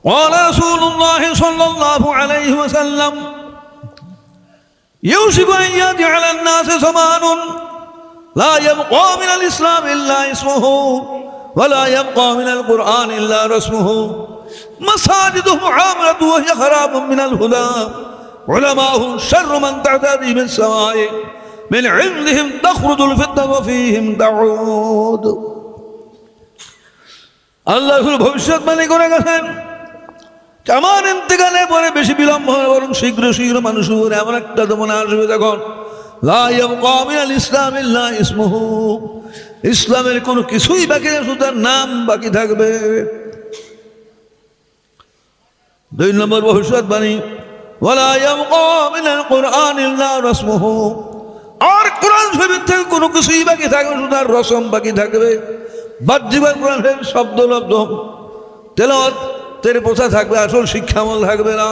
قال رسول الله صلى الله عليه وسلم يوشك أن يأتي على الناس زمان لا يبقى من الإسلام إلا اسمه ولا يبقى من القرآن إلا رسمه مساجدهم عامرة وهي خراب من الهدى علماءهم شر من تعتدي من السماء من عندهم تخرج الفتنة وفيهم تعود আল্লাহ ভবিষ্যৎবাণী করে গেছেন আমার ইন্তেকালের পরে বেশি বিলম্ব হয় বরং শীঘ্র শীঘ্র মানুষ উপরে এমন একটা জমানা আসবে তখন লা ইয়াবকা মিনাল ইসলাম ইল্লা ইসমুহু ইসলামের কোনো কিছুই বাকি নেই, শুধু তার নাম বাকি থাকবে। 2 নম্বর ভবিষ্যৎবাণী ওয়ালা ইয়াবকা মিনাল কুরআন ইল্লা রাসমুহু আর কোরআন শরীফ থেকে কোনো কিছুই বাকি থাকবে, শুধু তার রসম বাকি থাকবে। বাহ্যিক কোরআনের শব্দলব্ধ তেলাওয়াতের পোছা থাকবে, আসল শিক্ষামূল থাকবে না।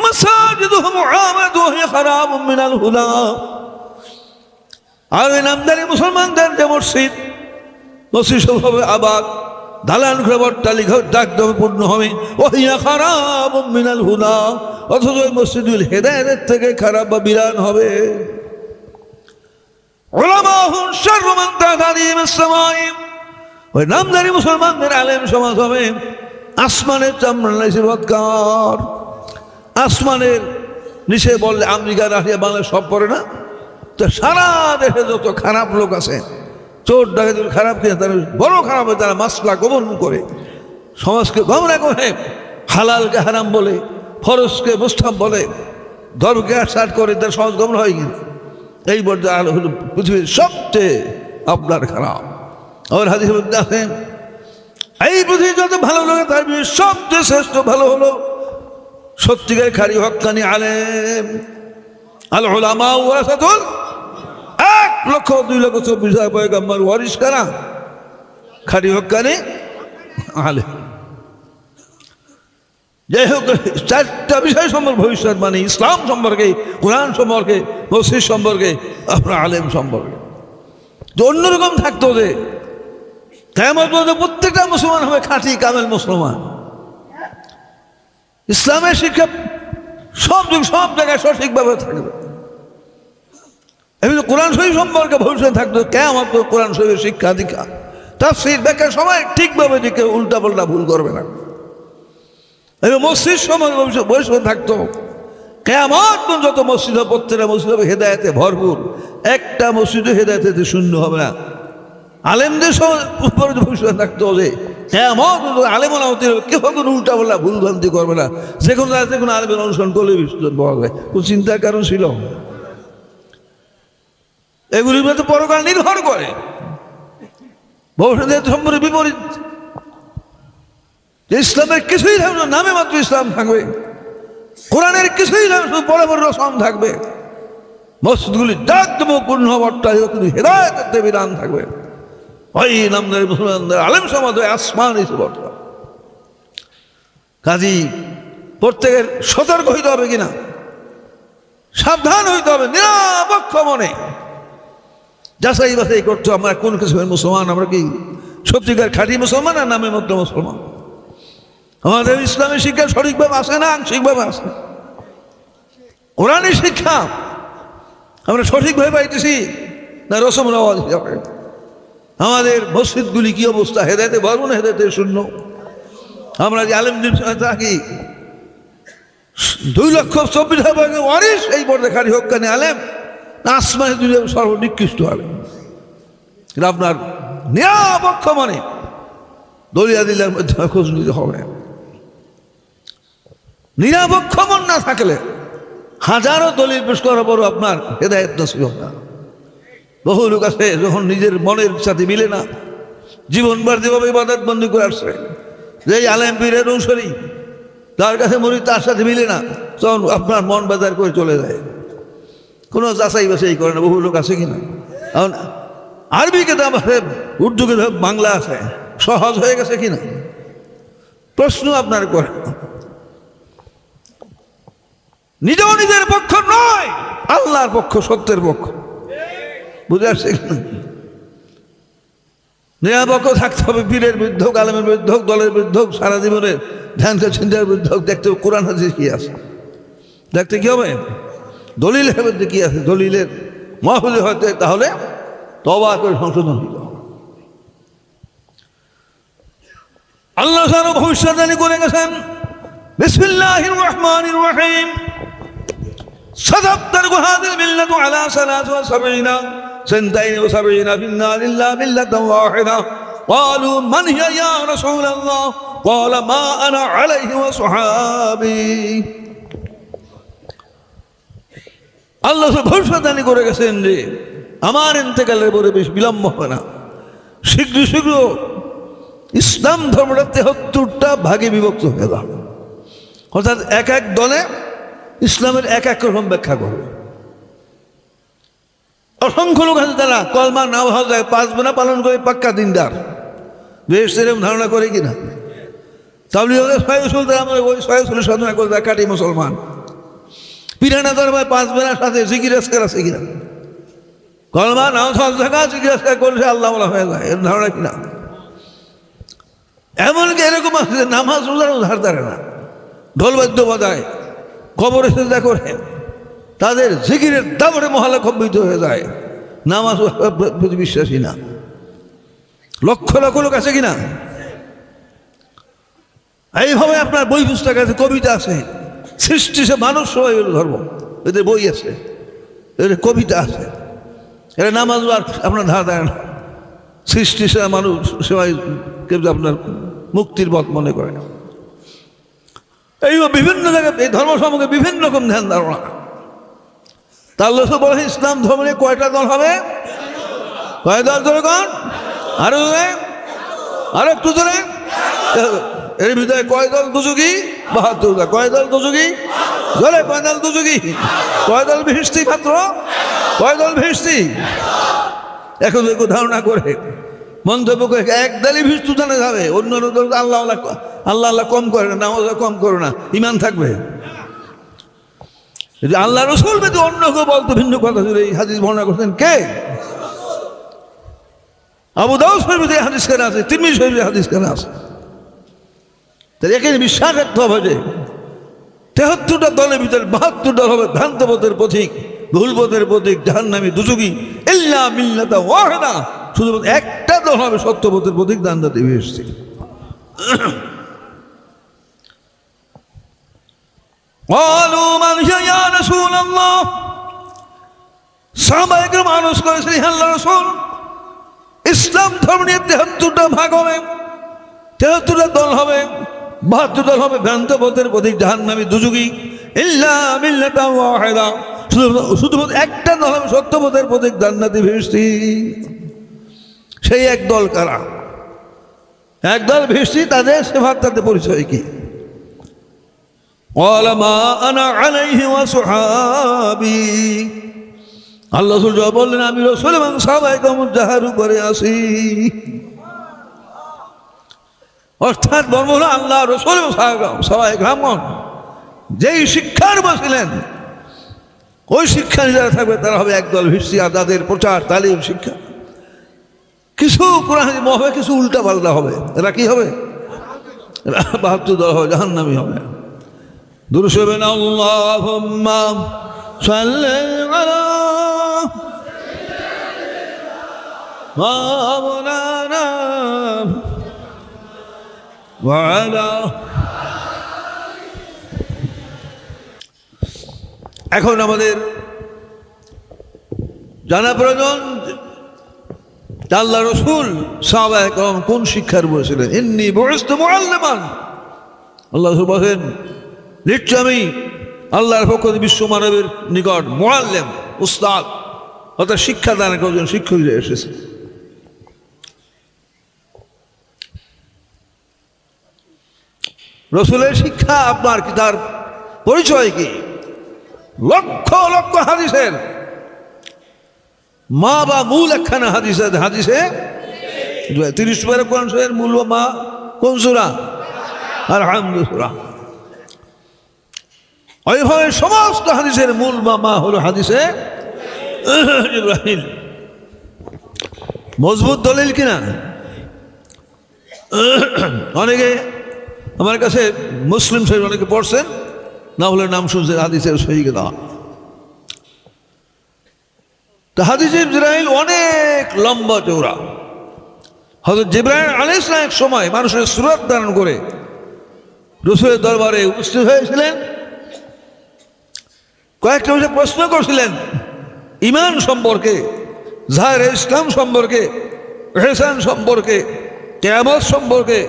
মাসাজিদুহুম মুআমারাতু ওয়া খারাবুম মিনাল হুদা আর ওই নামদারি মুসলমানদের যে মসজিদ হবে আবাদ, দালান ঘর অট্টালিকা ডাকদমে পূর্ণ হবে। ওয়া খারাবুম মিনাল হুদা অথচ ওই মসজিদুল হেদায়েতের থেকে খারাপ বা বিরান হবে। উলামাহুম শাররু মান তা'তাদি মিস-সামাই ওই নামদারি মুসলমানদের আলেম সমাজ হবে আসমানের চামড়ার বৎকার। আসমানের নিচে বললে আমেরিকা রাশিয়া বাংলাদেশ সব পড়ে না, তো সারা দেশে যত খারাপ লোক আছে, চোর ডাকাত খারাপ কিনা তারা বড় খারাপ হয়, তারা মাসলা গোপন করে সমাজকে গমরা করে, হালালকে হারাম বলে, ফরজকে মুস্তাহাব বলে, ধর্মকে আশ্বাস করে, তার সমাজ গমন হয় কিনা। এই পর্যায়ে হলো পৃথিবীর সবচেয়ে আপনার খারাপ। আর হাদিস আছেন এই পৃথিবীর যত ভালো লাগে তার সবচেয়ে শ্রেষ্ঠ ভালো হলো সত্যিকার খারি হক্কানি আলেম। আল উলামা ওয়ারাসাতুল 1,02,24,000 পয়গম্বর ওয়ারিস কারা? খারি হক্কানি আলেম। যাই হোক, 4টা বিষয় সম্পর্কে ভবিষ্যৎবাণী, ইসলাম সম্পর্কে, কোরআন সম্পর্কে, মসজিদ সম্পর্কে, আপনার আলেম সম্পর্কে। যে অন্যরকম থাকতো যে কিয়ামত পর্যন্ত প্রত্যেকটা মুসলমান হবে খাঁটি কামেল মুসলমান। ইসলামের শিক্ষা সব জায়গায় সঠিকভাবে থাকবে। এমনি কোরআন শরীফ সম্পর্কে ভবিষ্যৎ থাকতো কিয়ামত পর্যন্ত কোরআন শরীফের শিক্ষা দীক্ষা তাফসীর ব্যাখ্যা সবাই ঠিকভাবে দিকে উল্টা পাল্টা ভুল করবে না। এবং মসজিদ সম্পর্কে ভবিষ্যৎ থাকতো কিয়ামত পর্যন্ত যত মসজিদ হবে প্রত্যেকটা মসজিদ হবে হেদায়েতে ভরপুর, একটা মসজিদে হেদায়েতে শূন্য হবে না। আলেমদের উপরে ভবিষ্যৎ থাকতো যে কিয়ামত পর্যন্ত আলেমরা হতে হবে, কেউ কোনো উল্টা পাল্টা ভুল ভ্রান্তি করবে না। যে কোনো আলেমের অনুসরণ করলে বিশ্বত পাওয়া যায়, কোনো চিন্তার কারণ ছিল। এগুলির মধ্যে পরকাল নির্ভর করে, ভবিষ্যতের সম্পর্কে বিপরীত। ইসলামের কিছুই থাকবে না, নামে মাত্র ইসলাম থাকবে। কোরআনের কিছুই থাকবে, শুধু বড় বড় রসম থাকবে। মসজিদগুলি একদম পূর্ণ অট্টালিকা কিন্তু হেদায়েতের বিধান থাকবে। ওই নামদারি মুসলমানদের আলেম সমাজ আসমান হিসেবে কাজী প্রত্যেকের সতর্ক হইতে হবে কিনা, সাবধান হইতে হবে, নিরপেক্ষ মনে যাচাই বাছাই করতে আমরা কোন কিছু মুসলমান, আমরা কি সত্যিকার খাঁটি মুসলমান আর নামে মাত্র মুসলমান। আমাদের ইসলামের শিক্ষা সঠিকভাবে আসে না, আংশিকভাবে আসে। কোরআনের শিক্ষা আমরা সঠিকভাবে পাইতেছি না রসম রেওয়াজ হিসাবে। আমাদের মসজিদগুলি কি অবস্থা, হেদায়েতে ভরপুর না হেদায়েতে শূন্য। আমরা যে আলেমদের সঙ্গে থাকি 2,24,000 ওয়ারিস এই পর্যায়ে খালি হক্কানি আলেম না আসমানে দুনিয়ার সর্বনিকৃষ্ট আলেম। এটা আপনার নিরপেক্ষ মানে দলিয়া দিলার মধ্যে খোঁজ নিতে হবে। নিরপেক্ষ মন না থাকলে হাজারো দলিল পেশ করার পরও আপনার হেদায়েত নসিব হবে না। বহু লোক আছে যখন নিজের মনের সাথে মিলে না, জীবনবার যেভাবে ইবাদত বন্দী করে আসছে, যে আলেম পীরের অনুসারী তার কাছে মরি তার সাথে মিলে না, তখন আপনার মন বাজার করে চলে যায়, কোনো যাচাই বাছাই করে না। বহু লোক আছে কিনা, কারণ আরবি কিতাব আছে, উর্দু কিতাব, বাংলা আছে, সহজ হয়ে গেছে কিনা প্রশ্ন আপনার করে। নিজেও নিজের পক্ষ নয়, আল্লাহর পক্ষ, সত্যের পক্ষ। বুঝে আসছে কিনা? নিরাপক্ষ থাকতে হবে পীরের বিরুদ্ধে, আলেমের বিরুদ্ধে, দলের বিরুদ্ধে, সারা জীবনের ধ্যান চিন্তার বিরুদ্ধে দেখতে হবে কোরআন হাদিস কি আছে, দেখতে কি হবে দলিলের মধ্যে কি আছে, দলিলের মাহফিলে হয়তো তাহলে তওবা করে সংশোধন হইল। আল্লাহ যেন ভবিষ্যৎবাণী করে গেছেন বিসমিল্লাহির রহমানির রহিম সাদাবতার হাযিল মিল্লাতু আলা 73 في النار إلا ملة واحدة قالوا من هي يا رسول الله قال ما أنا عليه وصحابي আল্লাহ ভবিষ্যৎবাণী করে গেছেন যে আমার ইন্তেকালের পরে বেশ বিলম্ব হবে না, শীঘ্র শীঘ্র ইসলাম ধর্মটা 73টা ভাগে বিভক্ত হয়ে যাবে। অর্থাৎ এক এক দলে ইসলামের এক এক রকম ব্যাখ্যা করবে। অসংখ্য লোক আছে তারা কলমা না হওয়া যায় 5 বেলা পালন করে পাক্কা দিনদার, বেশ এরকম ধারণা করে কিনা। তাবলীগের সয়সুল তারা আমরা ওই সয়সুলের সাধনা করে দেয় কাটি মুসলমান। পিরানা দরবার 5 বেলার সাথে জিকির আজকার আছে কিনা, কলমা নাও সব জায়গা জিকির আজকার করলে আল্লাহ বলা হয়ে যায়, এর ধারণা কিনা। এমনকি এরকম আছে নামাজ রোজারও ধার ধারে না, ঢোল বাদ্য বাজায়, কবরে সেজদা করে, তাদের জিকিরের দাবরে মহল্লা কম্পিত হয়ে যায়, নামাজ প্রতি বিশ্বাসী না। লক্ষ লক্ষ লোক আছে কিনা। এইভাবে আপনার বই পুস্তক আছে, কবিতা আছে, সৃষ্টি সে মানুষ সবাই ধর্ম, এদের বই আছে, এদের কবিতা আছে, এরা নামাজ আপনার ধার দেয় না। সৃষ্টি সে মানুষ সবাই কিন্তু আপনার মুক্তির পথ মনে করে না। এই বিভিন্ন জায়গায় এই ধর্ম সম্পর্কে বিভিন্ন রকম ধ্যান ধারণা। তার লোক বলে ইসলাম ধর্ম নিয়ে কয়টা দল হবে, কয় দল ধরে কন, আরো জোরে, আরো একটু জোরে। এর ভিতরে কয় দল দুযোগী, 72টা। কয় দল দুযোগী, জোরে কয় দল দুযোগী, কয় দল ভিষ্টি মাত্র, কয় দল ভিষ্টি। এখন একটু ধারণা করে মন্তব্য করে এক দলই ভিষ্টু জানে যাবে, অন্য দল আল্লাহ আল্লাহ আল্লাহ কম করে না, নামাজ কম করো না, ইমান থাকবে। আল্লাহ রসুল বেদে অন্য কেউ বলতো ভিন্ন কথা ছিল। এই হাদিস বর্ণনা করছেন কে? আবু দাউদ শরীফে হাদিস কেন আছে, তিরমিজি শরীফে হাদিস কেন আছে। তাহলে এখানে বিশ্বাস রাখতে হবে যে 73টা দলের ভিতরে 72 দল হবে ভ্রান্ত পথের পথিক, ভুল পথের পথিক, জাহান্নামী, দুজুগী, ইল্লা মিল্লাতা ওয়াহিদা, শুধু একটা দল হবে সত্য পথের পথিক, জান্নাতে এসেছে। قالوا من هي يا رسول الله সাহাবায়ে কেরাম আরজ করেছেন, হে আল্লাহর রাসূল, ইসলাম ধর্ম নিয়ে 73টা ভাগ হবে, 73টা দল হবে, 72 দল হবে ভ্রান্ত পথের পথিক, জাহান্নামী, দুজুগী, ইল্লা মিল্লাতা ওয়াহিদা, শুধু একটা দল হবে সত্য পথের পথিক, জান্নাতে ভেস্তি। সেই এক দল কারা? এক দল ভেস্তি, তাদের সিফাত, তাদের পরিচয় কি? قال ما انا عليه وصحابي, আল্লাহ রাসূল জবাব বললেন, আমি রাসূল এবং সাহাবায়ে কেরাম যাহার উপরে আছি। অর্থাৎ বর্ম হলো আল্লাহ রাসূল এবং সাহাবায়ে কেরাম যেই শিক্ষার বসিলেন, ওই শিক্ষা যারা থাকবে তারা হবে একদল ভিষ্টি। আর তাদের প্রচার তালিম শিক্ষা কিছু কোরআন হবে, কিছু উল্টা পাল্টা হবে, এরা কি হবে? 72 দল হবে, জাহান্নামী হবে। দুরূদ পড়বেন, আল্লাহুম্মা সাল্লি আলা মাওলানা ওয়া আলা। এখন আমাদের জানা প্রয়োজন আল্লাহ রাসূল সাহাবায়ে কেরাম কোন শিক্ষার বলেছিলেন। ইন্নী বুইসতু মুআল্লিমান, আল্লাহ রাসূল বলেন, নিশ্চয় আমি আল্লাহর পক্ষ থেকে বিশ্ব মানবের নিকট মুআল্লিম, উস্তাদ, অর্থাৎ শিক্ষা দানের একজন শিক্ষক হিসেবে এসেছে। রসুলের শিক্ষা আপনার কি, তার পরিচয় কি? লক্ষ লক্ষ হাদিসের মা বা মূল একখানা হাদিসে 30 বার কোরআন শরীফের মূল মা কোন সূরা? আলহামদুলিল্লাহ। ওইভাবে সমস্ত হাদিসের মূল বা মা হলো হাদিসে ইব্রাহিম। মজবুত দলিল কিনা? অনেকে আমার কাছে মুসলিম শরীফ অনেকে পড়ছেন, না হলে নাম শুনছেন হাদিসের সহিহ না। তো হাদিসে জিবরাইল অনেক লম্বা চৌড়া। হযরত জিবরাইল আলাইহিস সালাম এক সময় মানুষের সুরত ধারণ করে রাসূলের দরবারে উপস্থিত হয়েছিলেন। কয়েকটা বিষয়ে প্রশ্ন করছিলেন, ঈমান সম্পর্কে, জাহিরে ইসলাম সম্পর্কে, ইহসান সম্পর্কে, কিয়ামত সম্পর্কে,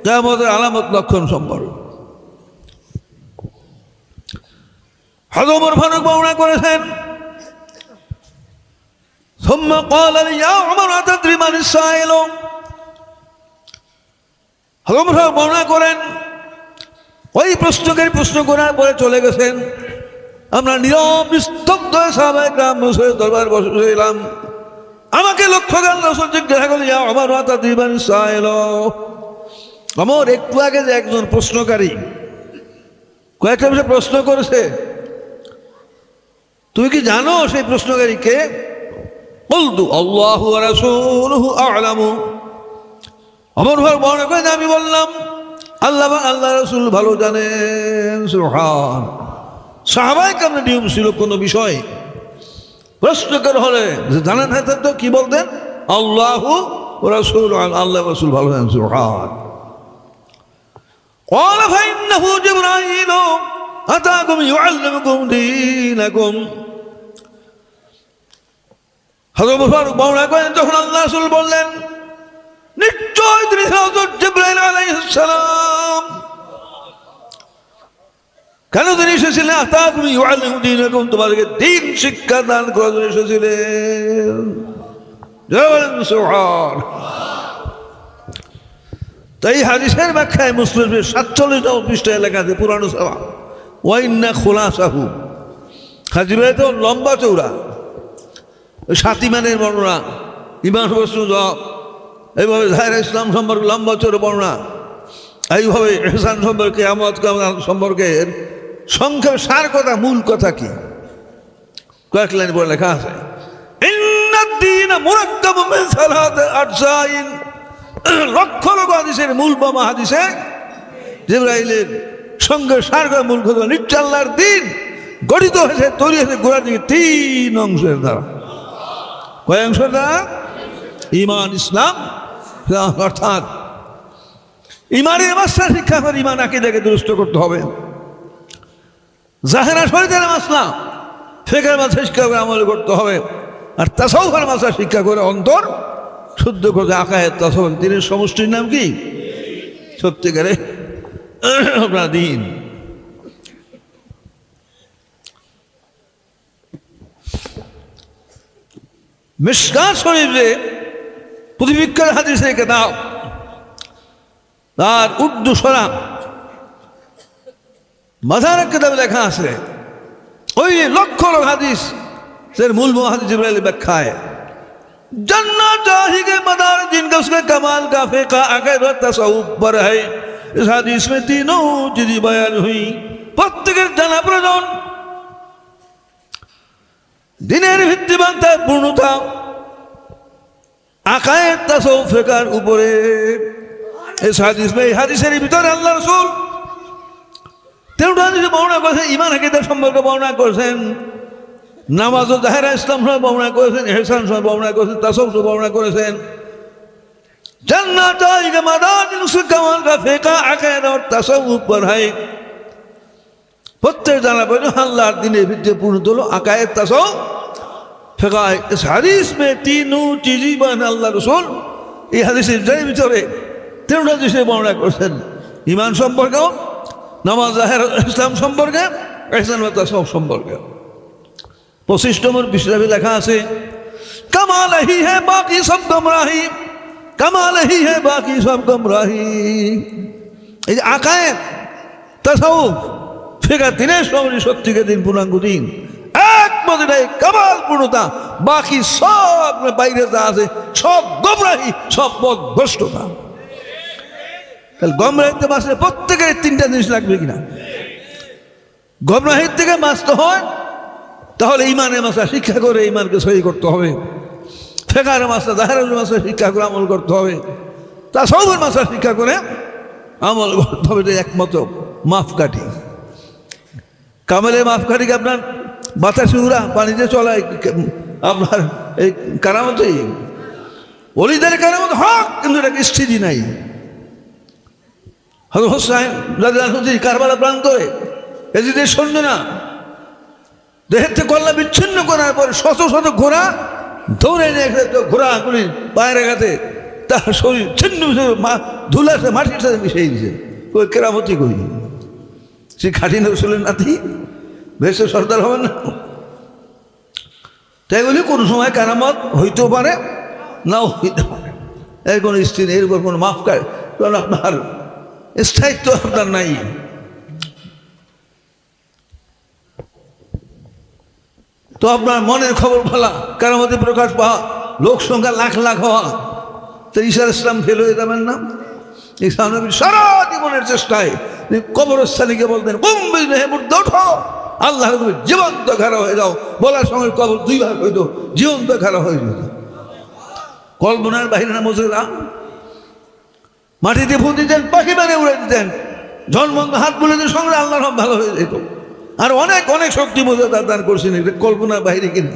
কিয়ামতের আলামত লক্ষণ সম্পর্কে। হযরত ওমর ফারুক বর্ণনা করেছেন, ثم قال لي يا عمر أتدري من السائل। হযরত ওমর ফারুক বর্ণনা করেন, ওই প্রশ্নকারী প্রশ্ন করার পরে চলে গেছেন। আমরা নীরব নিস্তব্ধ সাহাবায়ে কেরাম রাসূলের দরবারে বসেছিলাম। আমাকে লক্ষ্য করে রাসূল জিজ্ঞাসা করলেন, ইয়া ওমর আতাদরি মান সাইল। ওমর, একটু আগে যে একজন প্রশ্নকারী কয়েকটা বিষয়ে প্রশ্ন করেছে, তুমি কি জানো সেই প্রশ্নকারী কে? বলতু আল্লাহু ওয়া রাসূলুহু আ'লামু। ওমর ফারুক বর্ণনা করেন, আমি বললাম আল্লাহ রাসূল ভালো জানেন। সুবহান। সাহাবায়ে কেরামের নিয়ম ছিল কোনো বিষয় প্রশ্নকার হলে জানেন না তো কি বলতেন? আল্লাহু ওয়া রাসূলুহু, আল্লাহ রাসূল ভালো জানেন। সুবহান। قال فإنه جبرائيل أتاكم يعلمكم دينكم। হযরত ওমর ফারুক বর্ণনা করেন, যখন আল্লাহ রাসূল বললেন নিশ্চয় তিনি হযরত জিবরাইল আলাইহিস সালাম। কেন তিনি এসেছিলেন? আতাকুম ইউআল্লিমু দীনাকুম, তোমাদেরকে দ্বীন শিক্ষা দান করার জন্য এসেছিলেন। সুবহান। তাই হাদিসের ব্যাখ্যায় মুসলিমের 47 পৃষ্ঠায় লেখা আছে পুরানো সাওয়া ওয়া ইন্না খুলাসাহু। হাদিসে তো লম্বা চৌড়া, 7 ইমানের বর্ণনা, ঈমান প্রশ্ন জবাব, এইভাবে জাহিরে ইসলাম সম্পর্কে লম্বা চৌড়া বর্ণনা, এইভাবে ইহসান সম্পর্কে, কিয়ামত সম্পর্কে সংক্ষেপে সার কথা, মূল কথা কি কয়েক লাইন পরে লেখা আছে। ইন্নাদ দীন মুরাক্কাবুম মিন সালাতি আজসাইন। লক্ষ লক্ষ হাদিসের মূল বোমা হাদিসে জিবরাইলের সঙ্গে সার কথা, মূল কথা, নিশ্চয় আল্লাহর দ্বীন গঠিত হয়েছে, তৈরি হয়েছে গোড়ার দিকে 3 অংশের দ্বারা। কয় অংশের দ্বারা? ঈমান, ইসলাম, অর্থাৎ ঈমানের মাসলা শিক্ষা করে ঈমান আকীদাকে দুরুস্ত করতে হবে। জাহেরা শরীয়তের মাসলা ফিকহের মাসলা শিক্ষা করে আমল করতে হবে। আর তাসাউফের মাসলা শিক্ষা করে অন্তর শুদ্ধ করতে। আকায়েদ, তাসাউফ, দিনের সমষ্টির নাম কি? সত্যিকারে আপনার দিন। মিশকাত শরীফে প্রতিবিখ্যাত হাদিসের কিতাব, তার উর্দু সরা মাজারের কিতাবে লেখা আছে, ওই লক্ষ লক্ষ হাদিস এর মূল হাদিস জিবরাইলের ব্যাখ্যায় জান্নাত जाहिगे मदार जिनका उसके कमाल का फ़िक़्ह अक़ीदा और तसव्वुफ़ पर है। इस हदीस में तीनों चीज़ें बयान हुई। প্রত্যেকের জানা প্রয়োজন। দিনের ভিত্তিমান তার পূর্ণতা আকায়েদ, তাসাউফ, ফিকহের উপরে। এই হাদিসের ভিতরে আল্লাহ রাসূল তেরোটা হাদিস বর্ণনা করেছেন। ঈমান আকীদা সম্পর্কে বর্ণনা করেছেন, নামাজ ও জাহেরা ইসলাম সম্পর্কে বর্ণনা করেছেন, ইহসান সম্পর্কে বর্ণনা করেছেন, তাসাউফ সম্পর্কে বর্ণনা করেছেন। জান্নাত জায়গা মাদার উসকে কামাল কা ফিকহ আকিদা और তাসাউফ पर है। প্রত্যেক জানা প্রয়োজন আল্লাহর দ্বীনের ভিত্তিতে পূর্ণতা হলো আকায়েদ, তাসাউফ, ফিকহ। इस হাদিস में तीनों चीजें बयान আল্লাহ রাসূল এই হাদিসের ভিতরে তেরোটা হাদিসে বর্ণনা করেছেন। ঈমান সম্পর্কে, নামাজ, জাহেরা ইসলাম সম্পর্কে, ইহসান ও তাসাউফ সম্পর্কে। 25 নম্বর পৃষ্ঠায় লেখা আছে, কামাল হি হ্যাঁ বাকি সব গুমরাহি, কামাল হি হ্যাঁ বাকি সব গুমরাহি। এই যে আকায়েদ, তাসাউফ, ফিকহ, দিনের সময় সত্যিকার দিন, পূর্ণাঙ্গ দিন, একমাত্র কামাল পূর্ণতা, বাকি সব বাইরে যা আছে সব গুমরাহি, সব পথ ভ্রষ্টতা। তাহলে গুমরাহিতে বাঁচলে প্রত্যেকের 3টা জিনিস লাগবে কিনা? গুমরাহির থেকে বাঁচতে হয় তাহলে ঈমানের মাসলা শিক্ষা করে ঈমানকে সহি করতে হবে, ফিকহের মাসলা, জাহেরের মাসলা শিক্ষা করে আমল করতে হবে, তা সবের মাসা শিক্ষা করে আমল করতে হবে। একমত মাপকাঠি, কামেলের মাপকাঠিকে আপনার বাতাসে উড়া পানিতে চলায় আপনার এই কারামতে, অলিদের কারামত হক, কিন্তু এটাকে স্থিতি নাই। হযরত হোসাইন রাদিয়াল্লাহু আনহু কারবালা প্রান্তরে এজিদের সৈন্য না দেহের থেকে কল্লা বিচ্ছিন্ন করার পর শত শত ঘোড়া দৌড়ে নিয়ে গেছে, ঘোড়াগুলি পায়ের আঘাতে তার শরীর ছিন্ন ধুলাতে মাটির সাথে মিশিয়ে দিয়েছে। ওই কেরামতি কই, সে খাঁটি রসুলের নাতি, ভেসে সর্দার হবে না। তাই বলি কোনো সময় কারামত হইতেও পারে, নাও হইতে পারে, এর কোনো স্থির, এর উপর কোনো মাফ করে, কারণ আপনার স্থায়িত্ব আপনার নাই। তো আপনার মনের খবর বলা, কারামতি প্রকাশ পাওয়া, লোক সংখ্যা লাখ লাখ হওয়া, তো ঈসা ইসলাম ফেল হয়ে যাবেন না? ঈসা নবী সারা জীবনের চেষ্টায় কবরস্থানীকে বলতেন ওঠো, আল্লাহ তুমি জীবন্ত খাড়া হয়ে যাও, বলার সঙ্গে কবর দুই ভাগ হইত, জীবন্ত খাড়া হয়ে যেত। কল্পনার বাহিরে না মজুরা মাটিতে ফু দিতেন, পাখি মানে উড়ে দিতেন, ঝনমন্দ হাত বলে দিয়ে সঙ্গে আল্লাহ রব ভালো হয়ে যেত। আর অনেক অনেক শক্তি মজুদা দান করছেন, এটা কল্পনার বাহিরে কিনা।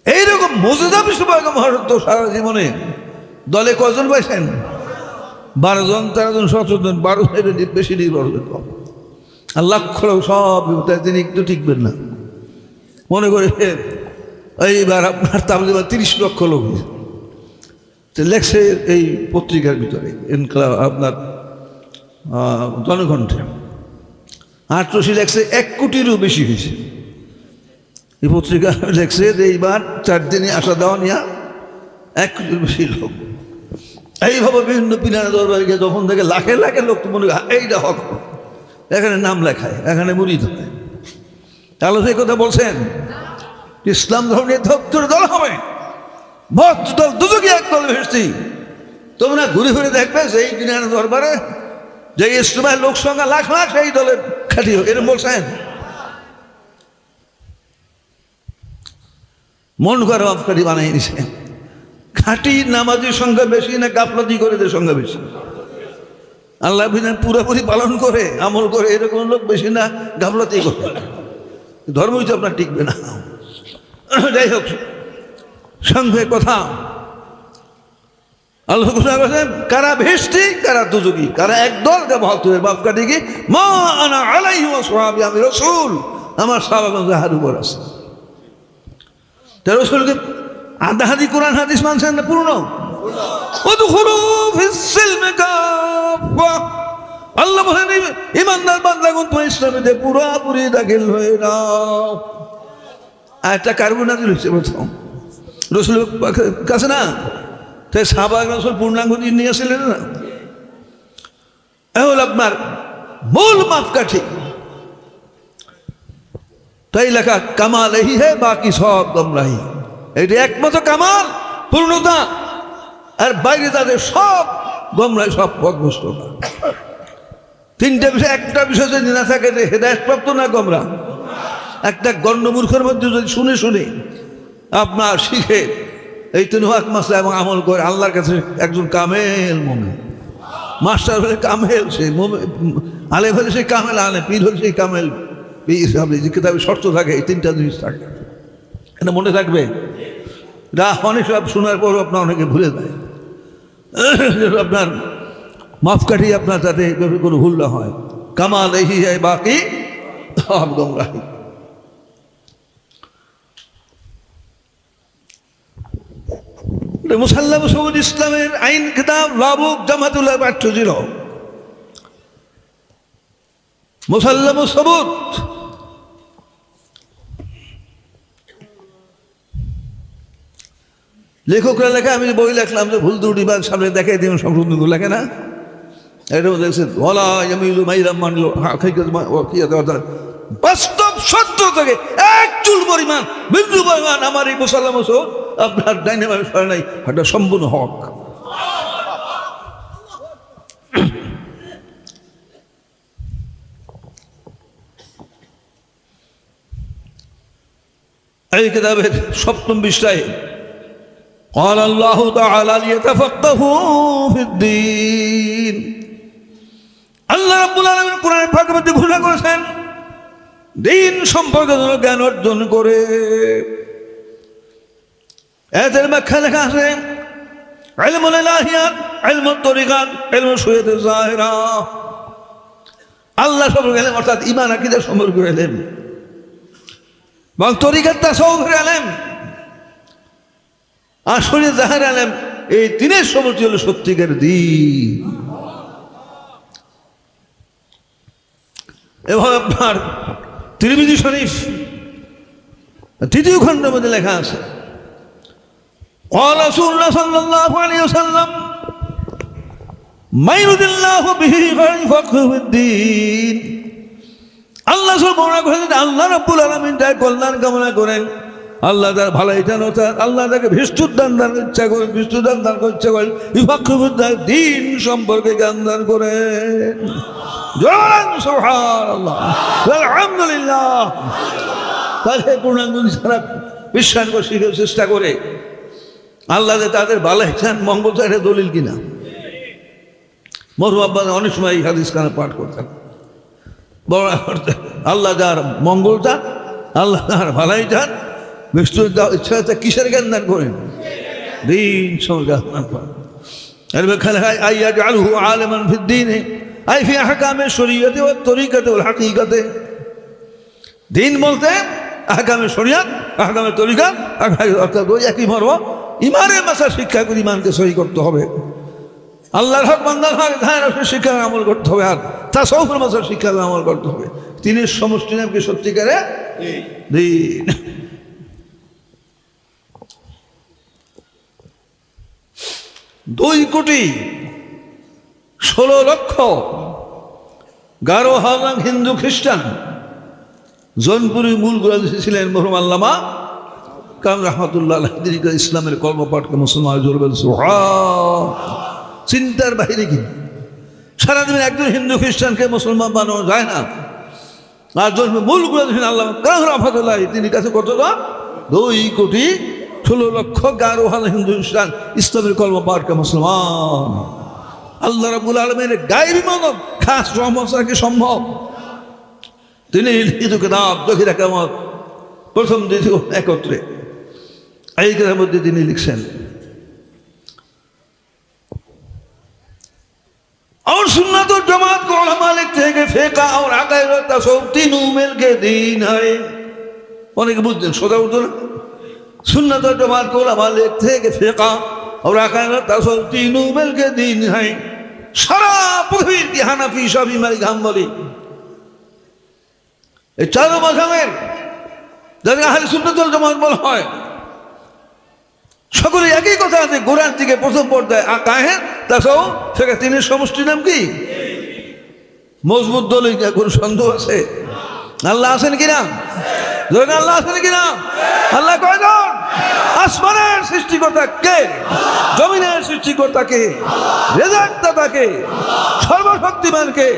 এইরকম মজুদা বিশ্বভাগ মহারত সারা জীবনে দলে কজন পাইছেন? 12 জন, 13 জন, 17 জন, 12 বেশি নির্ভর হতো। আর লক্ষ লোক সব তিনি একটু টিকবেন না। মনে করে এইবার আপনার তাবলিগের 30 লক্ষ লোক লেখছে এই পত্রিকার ভিতরে, আপনার জনকণ্ঠে 8 লেখছে 1 কোটিরও বেশি হয়েছে। এই পত্রিকা লেখছে যে এইবার 4 দিনে আসা দেওয়া নিয়ে 1 কোটির বেশি লোক। এইভাবে বিভিন্ন পিনারা দরবারে যখন থেকে লাখে লাখে লোক তো মনে হয় এইটা হক, এখানে নাম লেখায়, এখানে মুরিদ হয়। তাহলে সেই কথা বলছেন ইসলাম ধর্মের 70 দল হবে, 72 দল, দুদকি এক দল ভেসছি। তোমরা ঘুরে ঘুরে দেখবে সেই পিনারা দরবারে যে ইসলামের লোক সংখ্যা লাখ লাখ, সেই দলের খাটি হোক, এরকম বলছেন? মন করে অফকারি বানাই দিছে। খাঁটি নামাজির সংখ্যা বেশি না গাফলতি করে সংখ্যা বেশি? আল্লাহ বিধান পুরোপুরি পালন করে আমল করে এরকম লোক বেশি না গাফলতি করে? ধর্মই তো আপনার টিকবে না। যাই হোক, সংখ্যের কথা আল্লাহ বলেন কারা ভেস্তি, কারা দুজকি, কারা একদল, বাপকাটি কি মা আনা আলাইহি ওয়া সাহাবী, আমি রাসূল, আমার সাহাবাগণ যাহার উপর আছে। তা রাসূলকে আধা হাদিস কোরআন হাদিস মানছেন না পূর্ণ? উদখুলু ফিস সিলমি কাফা, আল্লাহ বলেন ঈমানদার বান্দাগণ তোমরা ইসলামেতে পুরোপুরি দাখিল হয়ে নাও। একটা কারণ নাযিল হয়েছে প্রথম রাসূলের কাছে না, তাই সাহাবায়ে রাসূল পূর্ণাঙ্গ দিন নিয়ে আসলেন না। এ হল আপনার মূল মাপকাঠি। তাই লেখা কামাল এই হে, বাকি সব গমরাহি। এইটা একমাত্র কামাল, পূর্ণতা, আর বাইরে তাদের সব গমরাহি, সব পথভ্রষ্ট। 3টে বিষয়, একটা বিষয় যদি না থাকে যে হেদায়েতপ্রাপ্ত না গমরা। একটা গণ্যমূর্খের মধ্যে যদি শুনে শুনে আপনার শিখে এই 3 ওয়াক্ত মাসলা এবং আমল করে আল্লাহর কাছে একজন কামেল মুমিন, মাস্টার হলে কামেল, সে আলেম হলে সেই কামেল আলেম, পীর হলে সেই কামেল পীর। আপনি যে কিতাবে শর্ত থাকে, এই 3টা জিনিস থাকে, এটা মনে থাকবে। অনেক সব শোনার পরও আপনার অনেকে ভুলে যায়। আপনার মাপকাঠি আপনার তাতে কোনো ভুল না হয়। কামাল এই হয়, বাকি সব গমরাহি। মুসাল্লাম সবুজ ইসলামের আইন কিতাব লাবুক জামাতুল্লাহ পাঠ্য ছিল। মুসাল্লাম সবুজ লেখকরা লেখা, আমি বই লেখলাম যে ভুল ত্রুটি বা সামনে দেখাই দিন, সংশোধন লেখে না। এটা দেখছেন বাস্তব সত্য থেকে 1 চুল পরিমাণ, বিন্দু পরিমাণ আমার এই মুসাল্লাম সবুজ আপনার ডাইনে বামে সরে নাই, এটা সম্পূর্ণ হক। এই কিতাবের 7ম পৃষ্ঠায় قال الله تعالى ليتفقهوا في الدين আল্লাহ রাব্বুল আলামিন কোরআনের ফাঁকে মধ্যে ঘোষণা করেছেন দিন সম্পর্কে যেন জ্ঞান অর্জন করে। এদের ব্যাখ্যা লেখা আছে ইলমুল ইলাহিয়াত, ইলমুত তরিকাত, ইলমুল শুরিয়াতুল যাহিরা। আল্লাহ সম্পর্কে ইলম অর্থাৎ ঈমান আকীদা সম্পর্কে ইলম, এবং তরিকাত তাসাউফের ইলম আর শরীয়ত যাহিরা ইলম, এই তিনের সমষ্টি হলো সত্যিকার দ্বীন। এভাবে আপনার তিরমিজি শরীফ তৃতীয় খণ্ডের মধ্যে লেখা আছে قال رسول الله صلى الله عليه وسلم ما يريد الله به خيرا يفقهه في الدين। আল্লাহ সুবহানাহু ওয়া তাআলা আল্লাহ রাব্বুল আলামিন তার কল্যাণ কামনা করেন, আল্লাহ তার ভালাই চান, আল্লাহ তাকে বিশুদ্ধ দান ইচ্ছা করেন, বিশুদ্ধ দান করতে ইচ্ছা করেন, ইফাক্কিহু দ্বীন সম্পর্কে জ্ঞান দান করেন। জোরান সুবহানাল্লাহ আলহামদুলিল্লাহ। তাকে পূর্ণাঙ্গ সারা বিশ্বাস করে শিখার চেষ্টা করে আল্লাহ যে তাদের ভালাই চান, মঙ্গল চান, এটা দলিল কিনা? মরহু আব্বা অনেক সময় এই হাদিস কানে পাঠ করতেন, বড় করতেন। আল্লাহ যার মঙ্গল চান, আল্লাহ যার ভালাই চান, বিষ্ণু ইচ্ছা হচ্ছে কিসের জ্ঞান দান করেন? দিন সম্পর্কে জ্ঞান করেন। এর ব্যাখ্যা লেখা আইয়াজআলহু আলিমান ফিদ্দীনে আই ফি আহকামে শরীয়তে ওয়া তরিকাতে ওয়াল হাকিকাতে। দিন বলতে আহকামে শরীয়ত, আহকামে তরিকাত, অর্থাৎ ওই একই মর্ম। ইমানের মাসা শিক্ষা করে ইমানকে সহি করতে হবে, আল্লাহর হক বান্দার হক ধারণের শিক্ষা আমল করতে হবে, আর তাসাউফের মাসার শিক্ষা আমল করতে হবে। তিনি সমষ্টি নামকে সত্যিকারে দিন। 2,16,11,000 হিন্দু খ্রিস্টান জৌনপুরি মূল গ্রন্থ ছিলেন মরহুম আল্লামা কাম রহমতুল্লাহ আলাইহি। ইসলামের কর্মপাঠকে মুসলমান জোরবেন চিন্তার বাহিরে কি সারাদিন একজন হিন্দু খ্রিস্টানকে মুসলমান বানানো যায় না। আর মূল গ্রন্থ ছিলেন আল্লামা কাম রহমতুল্লাহ, তিনি কাছে কতটা 2,16,11,000 হিন্দু খ্রিস্টান ইসলামের কর্মপাঠকে মুসলমান। আল্লাহ রাব্বুল আলামিনের গায়েবী মদদ খাস রহমত কি সম্ভব? তিনি লিখিত কিতাব দখিরা কিয়ামত প্রথম দ্বিতীয় একত্রে, এই কিতাবের মধ্যে তিনি লিখছেন और सुन्नत और जमात को उलमा लिखते हैं कि फिक़ह और अक़ीदा और तसव्वुफ़ तीनों मिलके दीन है। অনেকে বুঝলেন, সোজা উঠো না। सुन्नत और जमात को उलमा लिखते हैं कि फिक़ह और अक़ीदा और तसव्वुफ़ तीनों मिलके दीन है। সারা পৃথিবীর কি হানাফি, শাফি, মালিকি, হাম্বলি, এই চার মাযহাবের যাদের আহলে সুন্নাত ওয়াল জামাত বলা হয়, সকলে একই কথা আছে। কোরআন থেকে প্রথম পর্যায়ে আকায়েদ, তাসাউফ, ফিকহ, তিনের সমষ্টি নাম কি? মজবুত দলিল। কোন সন্দেহ আছে? আল্লাহ আছেন কিনা? ধরেন আল্লাহ আছেন কিনা? আল্লাহ কয়জন? আসমানের সৃষ্টিকর্তা কে? জমিনের সৃষ্টিকর্তা কে? রেজাকদাতা কে? সর্বশক্তিমান কে?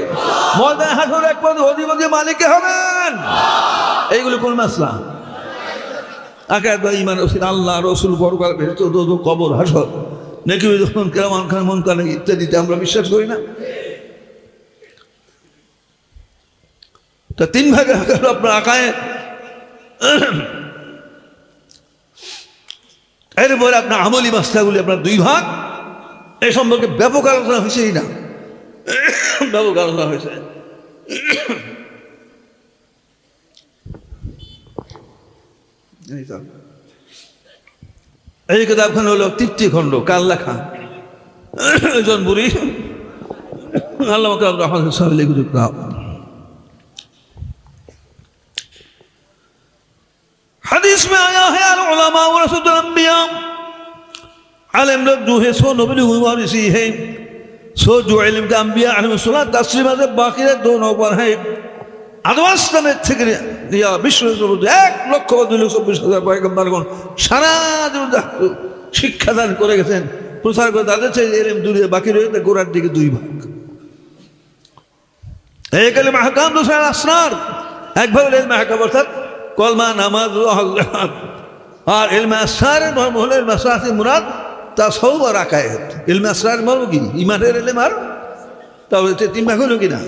ময়দানে হাসর একমাত্র অধিপতি মালিক কে হবেন? এইগুলো কোন মাসলা? আকায়েদ বা ঈমান রসুল, আল্লাহ, রসুল, পরকাল, ফেরেশতা, দোজখ, কবর, হাসর, নেকি, যখন কিয়ামত, খান, মুনকার ইত্যাদিতে আমরা বিশ্বাস করি না? তা তিন ভাগে হলো আপনার আকায়েদ। এরপরে আপনার আমলি মাসলাগুলি আপনার দুই ভাগ। এই সম্পর্কে ব্যাপক আলোচনা হয়েছেই না, ব্যাপক আলোচনা হয়েছে। এই কিতাবখান হলো 3টি খণ্ড, কাল লেখা, জৌনপুরি আল্লামা কাম রহমতুল্লাহ লিখিত কিতাব। حدیث میں آیا ہے العلماء ورثۃ الانبیاء، عالم لوگ جو ہے سو نبی وارثی ہے، سو جو علم کا انبیاء علیہ السلام تسلیمات باقی ہے دونوں پر ہے। আদওয়াস্তানের থেকে দিয়া বিশ্বের 1,24,000 পয়গম্বরগণ সারা শিক্ষাদান করে গেছেন, প্রচার করে। তাদের চেয়ে এলম দুনিয়া বাকি রয়েছে গোড়ার দিকে 2 ভাগ। এক ইলম আহকাম, দুসরা আসরার। এক ভাগ ইলম আহকাম অর্থাৎ কলমা, নামাজ, আর ইলমে আসরারের মর্ম হলো ইলমে আসরার মুরাদ তাসাউফ আর আকায়েদ। ইলমে আসরার মর্ম কি? ইমানের ইলম আর তাহলে তিন ভাগ হলো কিনা?